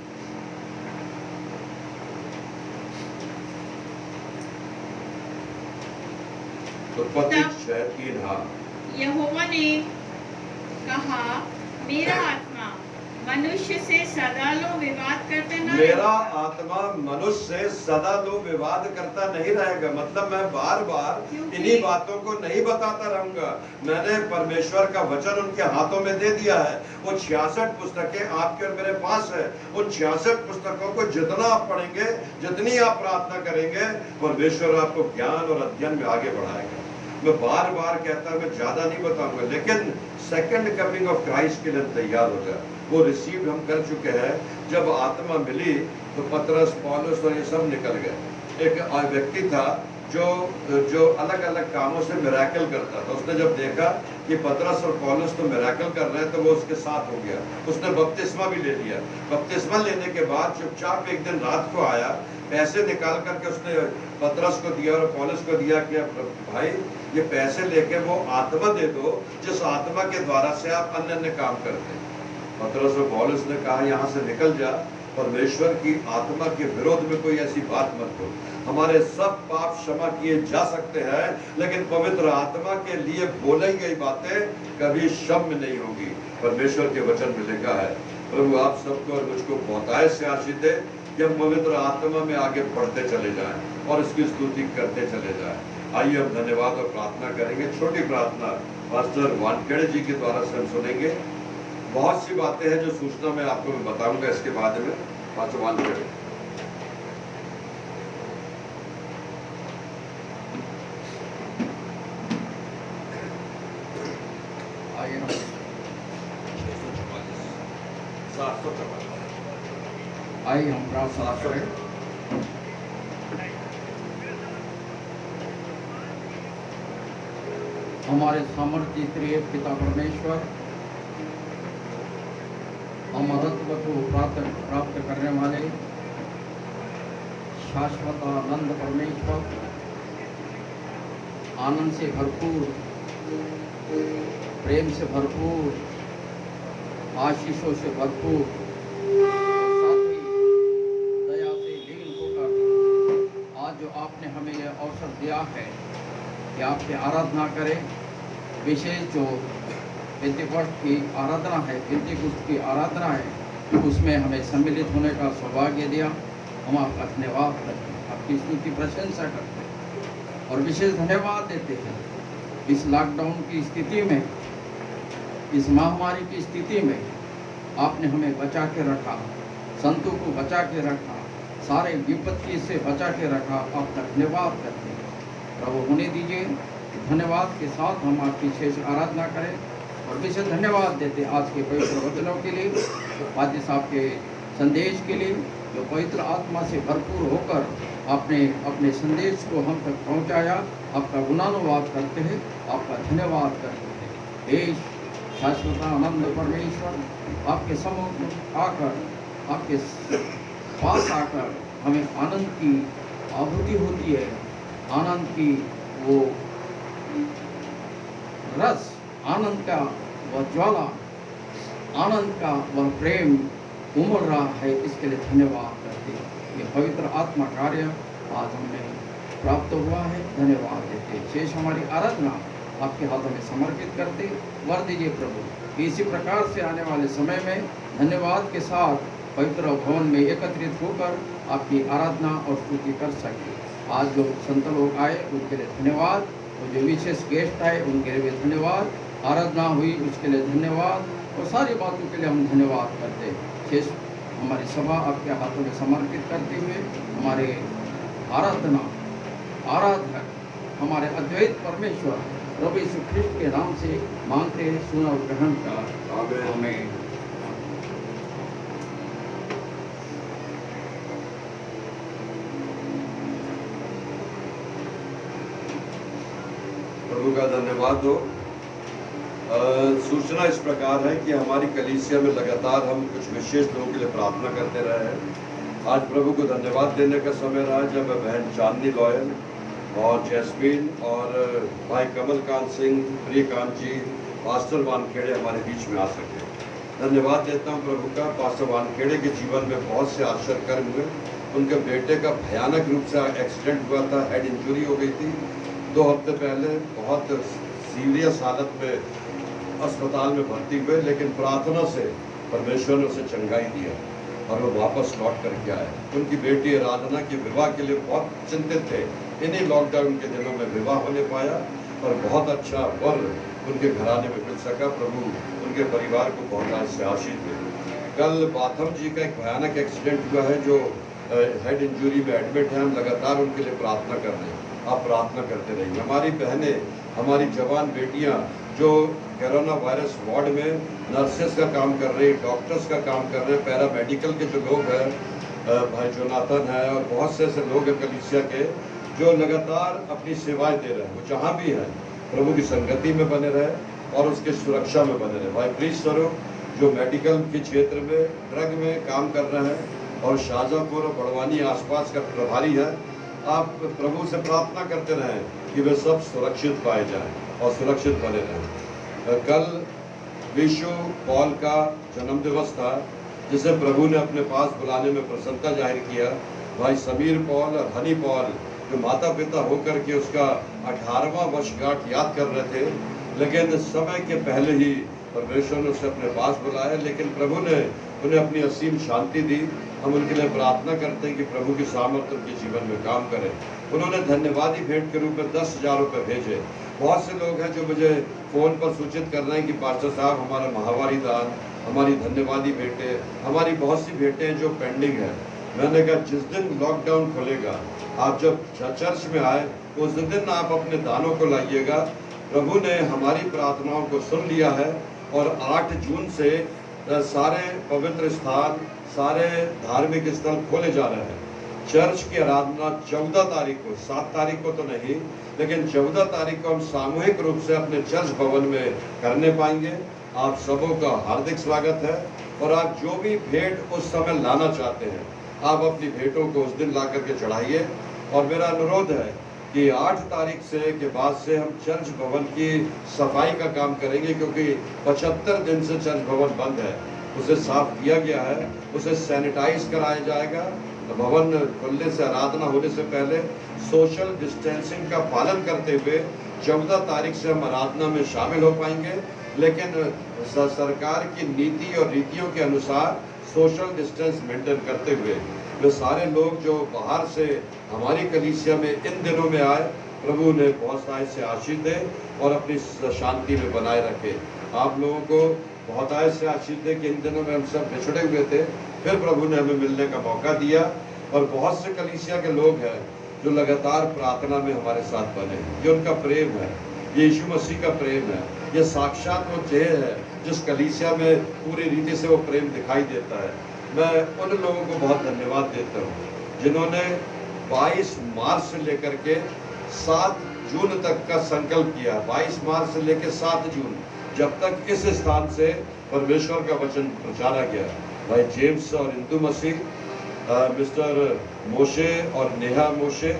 उत्पत्ति 6:3। हाँ, यहोवा ने कहा, मेरा आत्मा मनुष्य से सदा लो विवाद करते न मेरा आत्मा मनुष्य से सदा लो विवाद करता नहीं रहेगा। मतलब मैं बार बार इन्हीं बातों को नहीं बताता रहूंगा। मैंने परमेश्वर का वचन उनके हाथों में दे दिया है। वो 66 पुस्तकें आपके और मेरे पास है। उन 66 पुस्तकों को जितना आप पढ़ेंगे, जितनी आप प्रार्थना करेंगे, परमेश्वर आपको ज्ञान और अध्ययन में आगे बढ़ाएगा। मैं बार बार कहता हूं, मैं ज्यादा नहीं बताऊंगा, लेकिन सेकंड कमिंग ऑफ क्राइस्ट के लिए तैयार हो जाए। वो रिसीव हम कर चुके हैं। जब आत्मा मिली तो पतरस, पौलुस और ये सब निकल गए। एक व्यक्ति था जो अलग अलग कामों से मिराकल करता था। उसने जब देखा कि पतरस और पौलुस तो मिराकल कर रहे हैं, तो वो उसके साथ हो गया। उसने बपतिस्मा भी ले लिया। बपतिस्मा लेने के बाद चुपचाप एक दिन रात को आया, पैसे निकाल करके उसने पतरस को दिया और पौलुस को दिया कि भाई ये पैसे लेके वो आत्मा दे दो जिस आत्मा के द्वारा से आप अन्य अन्य काम करते हैं। पतरस और पौलुस ने कहा, यहाँ से निकल जा, परमेश्वर की आत्मा के विरोध में कोई ऐसी बात मत करो। हमारे सब पाप क्षमा किए जा सकते हैं, लेकिन पवित्र आत्मा के लिए बोली गई बातें कभी क्षम्य नहीं होगी। परमेश्वर के वचन में लिखा है। प्रभु आप सबको और मुझको बहुतायत से आशीष दे कि हम पवित्र आत्मा में आगे बढ़ते चले जाएं और इसकी स्तुति करते चले जाएं। आइए हम धन्यवाद और प्रार्थना करेंगे। छोटी प्रार्थना पास्टर वानखेड़े जी के द्वारा से हम सुनेंगे। बहुत सी बातें हैं जो सूचना मैं आपको बताऊंगा इसके बाद में। पास्टर वानखेड़े। आइए हम 744 आइए हम प्रार्थना करें। हमारे सामर्थ्य प्रिय पिता परमेश्वर, अमरत्व को प्राप्त करने वाले शाश्वत आनंद परमेश्वर, आनंद से भरपूर, प्रेम से भरपूर, आशीषों से भरपूर, साथ ही दया से लीन होकर आज जो आपने हमें यह अवसर दिया है कि आपकी आराधना करें, विशेष जो पेंतीकोस्त की आराधना है, पेंतीकोस्त की आराधना है, उसमें हमें सम्मिलित होने का सौभाग्य दिया। हम आपका धन्यवाद करते हैं, आपकी स्तुति प्रशंसा करते हैं और विशेष धन्यवाद देते हैं। इस लॉकडाउन की स्थिति में, इस महामारी की स्थिति में आपने हमें बचा के रखा, संतों को बचा के रखा, सारे विपत्ति से बचा के रखा। आपका धन्यवाद करते हैं। प्रभु होने दीजिए। धन्यवाद के साथ हम आपकी शेष आराधना करें और विशेष धन्यवाद देते आज के पवित्र वचनों के लिए, पादी साहब के संदेश के लिए, जो पवित्र आत्मा से भरपूर होकर आपने अपने संदेश को हम तक पहुंचाया। आपका गुणानुवाद करते हैं, आपका धन्यवाद करते हैं। हे शाश्वत आनंद परमेश्वर, आपके सम्मुख आकर, आपके पास आकर हमें आनंद की अनुभूति होती है। आनंद की वो रस, आनंद का वह ज्वाला, आनंद का वह प्रेम उमड़ रहा है। इसके लिए धन्यवाद करते हैं। ये पवित्र आत्मा कार्य आज हमें प्राप्त हुआ है, धन्यवाद देते। शेष हमारी आराधना आपके हाथों में समर्पित करते वर दीजिए प्रभु। इसी प्रकार से आने वाले समय में धन्यवाद के साथ पवित्र भवन में एकत्रित होकर आपकी आराधना और स्तुति कर सके। आज जो संत लोग आए उनके लिए धन्यवाद, और जो विशेष गेस्ट आए उनके लिए धन्यवाद, आराधना हुई उसके लिए धन्यवाद, और सारी बातों के लिए हम धन्यवाद करते हैं। शेष हमारी सभा आपके हाथों में समर्पित करते हुए हमारे आराधक हमारे अद्वैत परमेश्वर प्रभु यीशु ख्रिस्ट के नाम से मांगते हैं, सुना और ग्रहण कर। आमीन। प्रभु का धन्यवाद हो। सूचना इस प्रकार है कि हमारी कलीसिया में लगातार हम कुछ विशेष लोगों के लिए प्रार्थना करते रहे हैं। आज प्रभु को धन्यवाद देने का समय रहा जब बहन चांदनी लॉयल और जैस्मीन और भाई कमलकांत सिंह, प्रियकांत जी, पास्टर वानखेड़े हमारे बीच में आ सके। धन्यवाद देता हूँ प्रभु का। पास्टर वानखेड़े के जीवन में बहुत से आश्चर्य कर्म हुए। उनके बेटे का भयानक रूप से एक्सीडेंट हुआ था, हेड इंजरी हो गई थी 2 हफ्ते पहले। बहुत सीरियस हालत में अस्पताल में भर्ती हुए, लेकिन प्रार्थना से परमेश्वर ने उसे चंगाई दिया और वो वापस लौट करके आए। उनकी बेटी आराधना के विवाह के लिए बहुत चिंतित थे। इन्हीं लॉकडाउन के दिनों में विवाह होने पाया और बहुत अच्छा वर उनके घराने में मिल सका। प्रभु उनके परिवार को बहुत आज से आशीष दे। कल बाथम जी का एक भयानक एक्सीडेंट हुआ है, जो हेड इंजरी में एडमिट है। हम लगातार उनके लिए प्रार्थना कर रहे हैं। आप प्रार्थना करते रहिए। हमारी बहनें, हमारी जवान बेटियां जो कोरोना वायरस वार्ड में नर्सेस का काम कर रही, डॉक्टर्स का काम कर रहे हैं, पैरा मेडिकल के जो लोग हैं, भाई जोनाथन है और बहुत से ऐसे लोग हैं कलीसिया के जो लगातार अपनी सेवाएं दे रहे हैं। वो जहाँ भी हैं प्रभु की संगति में बने रहे और उसके सुरक्षा में बने रहे। भाई प्रीत स्वरूप जो मेडिकल के क्षेत्र में ड्रग में काम कर रहे हैं और शाहजहाँपुर और बड़वानी आसपास का प्रभारी है, आप प्रभु से प्रार्थना करते रहें कि वे सब सुरक्षित पाए जाएं और सुरक्षित बने रहें। कल विशु पॉल का जन्म दिवस था, जिसे प्रभु ने अपने पास बुलाने में प्रसन्नता जाहिर किया। भाई समीर पॉल और हनी पॉल जो माता पिता होकर के उसका 18वां वर्षगांठ याद कर रहे थे, लेकिन समय के पहले ही परमेश्वर ने उसे अपने पास बुलाया, लेकिन प्रभु ने उन्हें अपनी असीम शांति दी। हम उनके लिए प्रार्थना करते हैं कि प्रभु की सामर्थ्य उनके जीवन में काम करे। उन्होंने धन्यवादी भेंट के रूप में 10,000 रुपये भेजे। बहुत से लोग हैं जो मुझे फ़ोन पर सूचित कर रहे हैं कि पास्टर साहब हमारा माहवारी दान, हमारी धन्यवादी भेंटें, हमारी बहुत सी भेंटें जो पेंडिंग है। मैंने कहा जिस दिन लॉकडाउन खुलेगा, आप जब चर्च में आए उस दिन आप अपने दानों को लाइएगा। प्रभु ने हमारी प्रार्थनाओं को सुन लिया है और 8 जून से सारे पवित्र स्थान, सारे धार्मिक स्थल खोले जा रहे हैं। चर्च की आराधना 14 तारीख को, 7 तारीख को तो नहीं, लेकिन 14 तारीख को हम सामूहिक रूप से अपने चर्च भवन में करने पाएंगे। आप सबों का हार्दिक स्वागत है और आप जो भी भेंट उस समय लाना चाहते हैं, आप अपनी भेंटों को उस दिन ला करके चढ़ाइए। और मेरा अनुरोध है कि 8 तारीख से के बाद से हम चर्च भवन की सफाई का काम करेंगे, क्योंकि 75 दिन से चर्च भवन बंद है। उसे साफ किया गया है, उसे सैनिटाइज कराया जाएगा। भवन खुलने से, आराधना होने से पहले सोशल डिस्टेंसिंग का पालन करते हुए 14 तारीख से हम आराधना में शामिल हो पाएंगे। लेकिन सरकार की नीति और रीतियों के अनुसार सोशल डिस्टेंस मेंटेन करते हुए वे सारे लोग जो बाहर से हमारी कलीसिया में इन दिनों में आए, प्रभु ने बहुत सारे से आशीष दे और अपनी शांति में बनाए रखे। आप लोगों को बहुत आय से आशीष दे कि इन दिनों में हम सब बिछड़े हुए थे, फिर प्रभु ने हमें मिलने का मौका दिया। और बहुत से कलीसिया के लोग हैं जो लगातार प्रार्थना में हमारे साथ बने। ये उनका प्रेम है, ये यीशु मसीह का प्रेम है, ये साक्षात वो देह है जिस कलीसिया में पूरी रीति से वो प्रेम दिखाई देता है। मैं उन लोगों को बहुत धन्यवाद देता हूँ जिन्होंने 22 मार्च से लेकर के 7 जून तक का संकल्प किया। 22 मार्च से लेकर 7 जून, जब तक इस स्थान से परमेश्वर का वचन प्रचारा गया। भाई जेम्स और इंदु मसीह, मिस्टर मोशे और नेहा मोशे,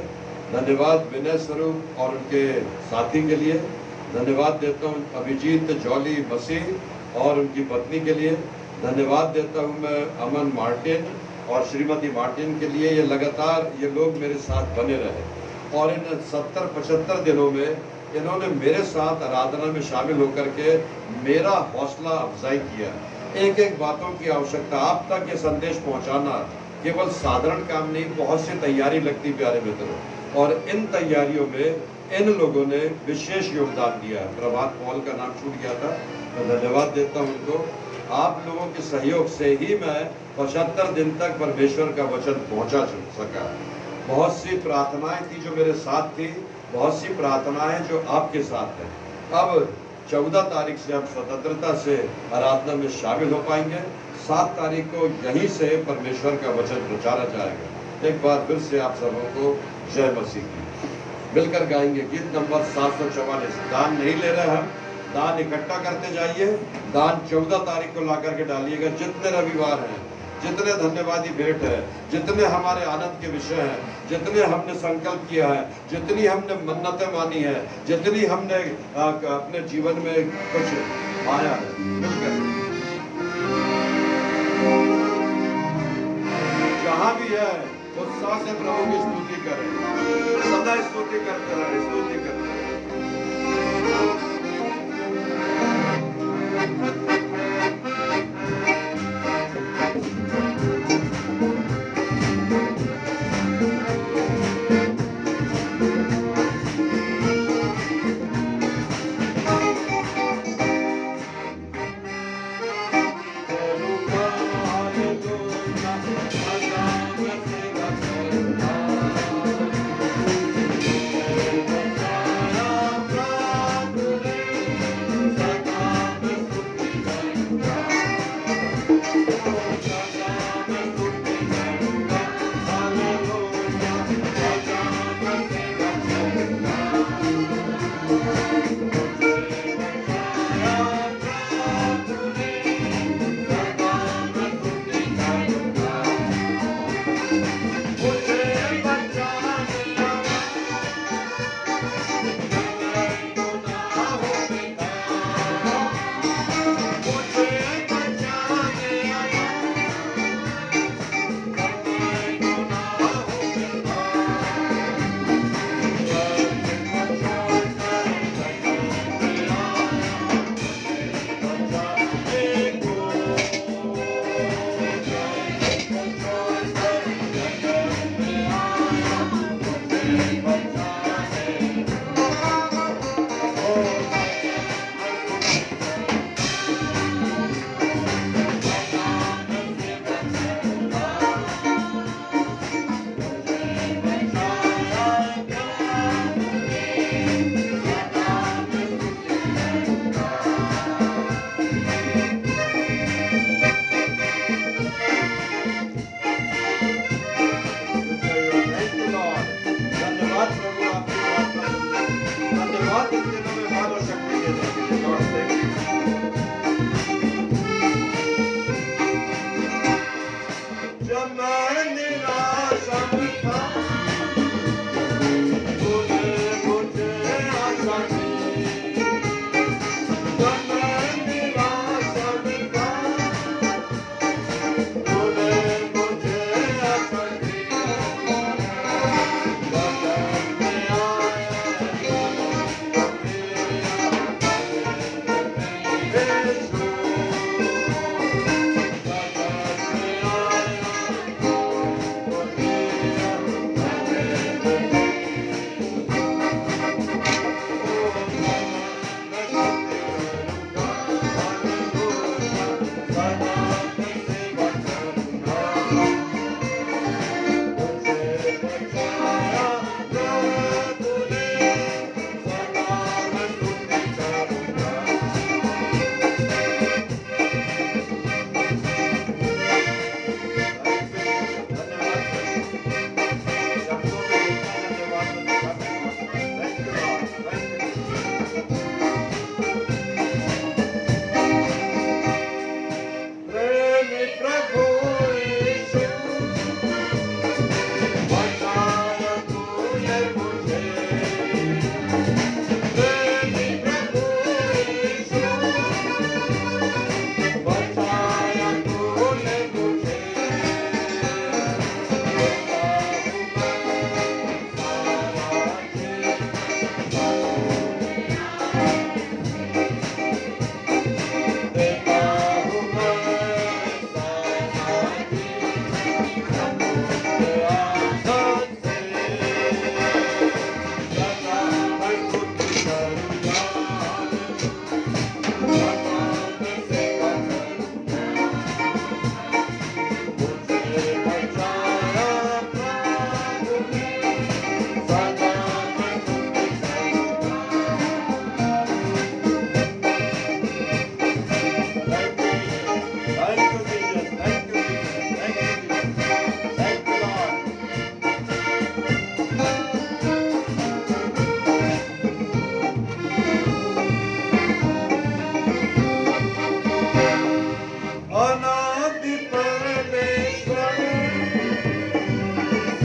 धन्यवाद विनय स्वरूप और उनके साथी के लिए। धन्यवाद देता हूँ अभिजीत जॉली मसीह और उनकी पत्नी के लिए। धन्यवाद देता हूँ मैं अमन मार्टिन और श्रीमती मार्टिन के लिए। ये लगातार ये लोग मेरे साथ बने रहे और इन 70-75 दिनों में इन्होंने मेरे साथ आराधना में शामिल होकर के मेरा हौसला अफजाई किया। एक एक बातों की आवश्यकता, आप तक ये संदेश पहुंचाना केवल साधारण काम नहीं, बहुत सी तैयारी लगती प्यारे मित्रों। और इन तैयारियों में इन लोगों ने विशेष योगदान दिया। प्रभात पॉल का नाम छूट गया था, मैं धन्यवाद देता हूँ उनको। आप लोगों के सहयोग से ही मैं 75 दिन तक परमेश्वर का वचन पहुंचा सका। बहुत सी प्रार्थनाएं थी जो मेरे साथ थी, बहुत सी प्रार्थनाएं जो आपके साथ हैं। अब 14 तारीख से हम स्वतंत्रता से आराधना में शामिल हो पाएंगे। 7 तारीख को यहीं से परमेश्वर का वचन प्रचारा जाएगा। एक बार फिर से आप सबों को जय मसीह की। मिलकर गाएंगे गीत नंबर 744। दान नहीं ले रहे हम, दान इकट्ठा करते जाइए। दान 14 तारीख को ला करके डालिएगा। जितने रविवार हैं, जितने धन्यवादी भेंट है, जितने हमारे आनंद के विषय हैं, जितने हमने संकल्प किया है, जितनी हमने मन्नतें मानी है, जितनी हमने अपने जीवन में कुछ पाया है, मिलकर जहाँ भी है उत्साह से प्रभु की स्तुति करें। सदा स्तुति करते रहे, स्तुति करते रहे।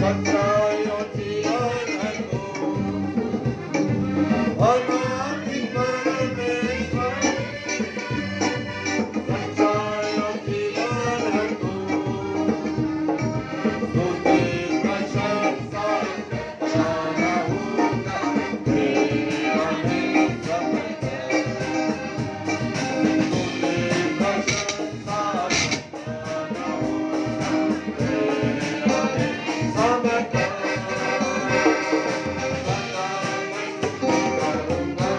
सच्चाई और जीवन है तू, अनादि परमेश्वर, सच्चाई और जीवन है तू, स्तुति प्रशंसा गाना होगा तेरे अनेक समय है, स्तुति प्रशंसा गाना होगा तेरे अनेक समय है, सदा मैं स्तुति करूंगा,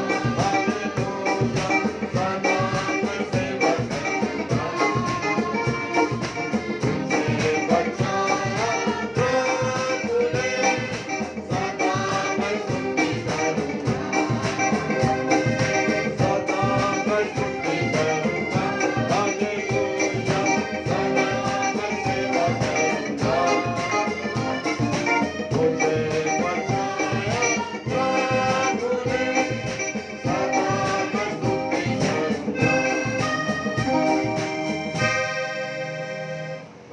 हालेलुया, सदा मैं सेवा करूंगा, तुझे बचाया प्रभु ने, सदा मैं स्तुति करूंगा, सदा मैं स्तुति करूंगा, हालेलुया, सदा मैं सेवा करूंगा, तुझे बचाया प्रभु ने, सदा मैं स्तुति करूंगा।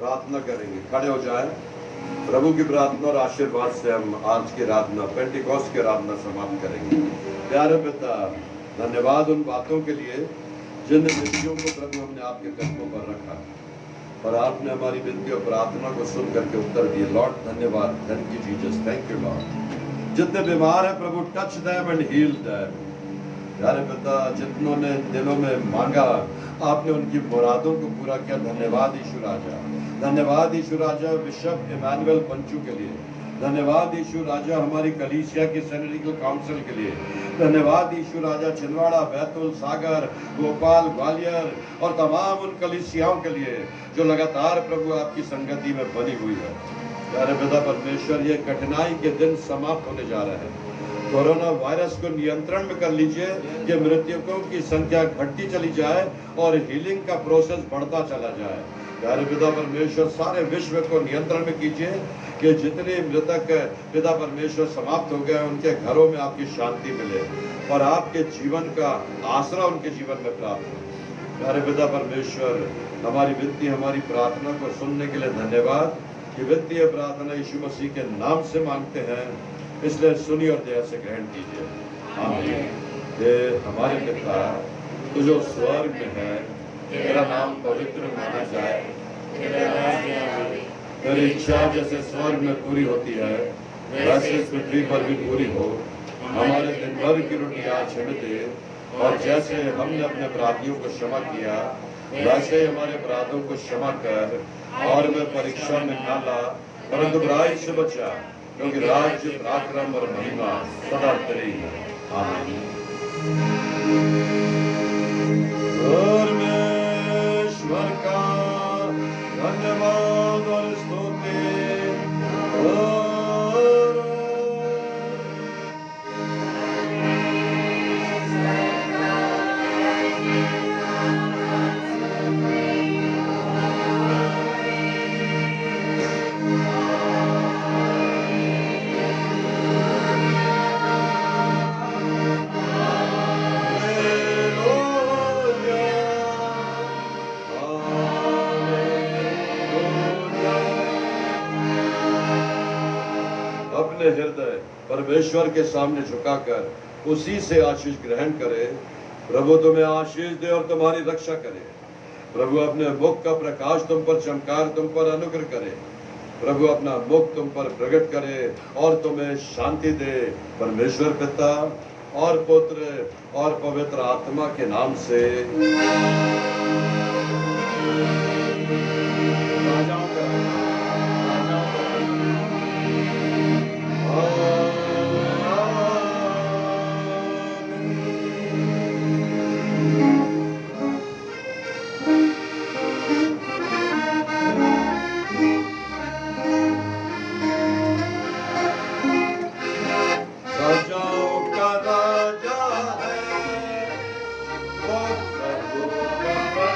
प्रार्थना करेंगे, खड़े हो जाए। प्रभु की प्रार्थना और आशीर्वाद से हम आज की आराधना, पेंटिकॉस्ट की आराधना समाप्त करेंगे। प्यारे पिता, धन्यवाद उन बातों के लिए जिन विषयों को प्रभु हमने आपके कदमों पर रखा और आपने हमारी विनती और प्रार्थना को सुन करके उत्तर दिए। लॉर्ड धन्यवाद, thank you Jesus, thank you Lord. जितने बीमार है प्रभु, touch them and heal them. प्यारे पिता, जितनों ने दिलों में मांगा आपने उनकी मुरादों को पूरा किया। धन्यवाद यीशु राजा, धन्यवाद यीशु राजा बिशप इमानुएल पंचू के लिए, धन्यवाद यीशु राजा हमारी कलीसिया की सेनेटिकल काउंसिल के लिए, धन्यवाद यीशु राजा छिंदवाड़ा, बैतूल, सागर, भोपाल, ग्वालियर और तमाम उन कलीसियाओं के लिए जो लगातार प्रभु आपकी संगति में बनी हुई है। प्यारे पिता परमेश्वर, ये कठिनाई के दिन समाप्त होने जा रहे हैं। कोरोना वायरस को नियंत्रण में कर लीजिए कि मृतकों की संख्या घटती चली जाए और हीलिंग का प्रोसेस बढ़ता चला जाए। प्यारे पिता परमेश्वर, सारे विश्व को नियंत्रण में कीजिए कि जितने मृतक पिता परमेश्वर समाप्त हो गए उनके घरों में आपकी शांति मिले और आपके जीवन का आसरा उनके जीवन में प्राप्त हो। प्यारे पिता परमेश्वर, हमारी विनती, हमारी प्रार्थना को सुनने के लिए धन्यवाद। कि वित्तीय प्रार्थना यीशु मसीह के नाम से मांगते हैं, इसलिए सुनी और दया से ग्रहण कीजिए। आमीन। हे हमारे पिता, तू जो स्वर्ग में है, तेरा नाम पवित्र माना जाए, तेरा राज्य आए, तेरी इच्छा जैसे स्वर्ग में पूरी होती है वैसे इस पृथ्वी पर भी पूरी हो। हमारे दिन भर की रोटी आज हमें दे, और जैसे हमने अपने अपराधियों को क्षमा किया वैसे ही हमारे अपराधों को क्षमा कर, और मैं परीक्षा में न ला परंतु बुराई से बचा, क्योंकि राज्य, पराक्रम और महिमा सदा तेरी है। आमीन। परमेश्वर का धन्यवाद और स्तुति हृदय परमेश्वर के सामने झुकाकर उसी से आशीष ग्रहण करे। प्रभु तुम्हें आशीष दे और तुम्हारी रक्षा करे। प्रभु अपने मुख का प्रकाश तुम पर चमकार, तुम पर अनुग्रह करे। प्रभु अपना मुख तुम पर प्रकट करे और तुम्हें शांति दे। परमेश्वर पिता और पुत्र और पवित्र आत्मा के नाम से राजा है वो प्रभु का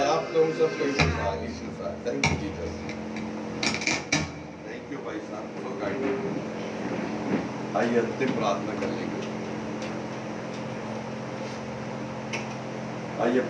आप लोगों सबको ईश्वर thank you Jesus, thank you भाई साहब फॉर गाइडिंग। आइए अंतिम प्रार्थना कर लेंगे। आइए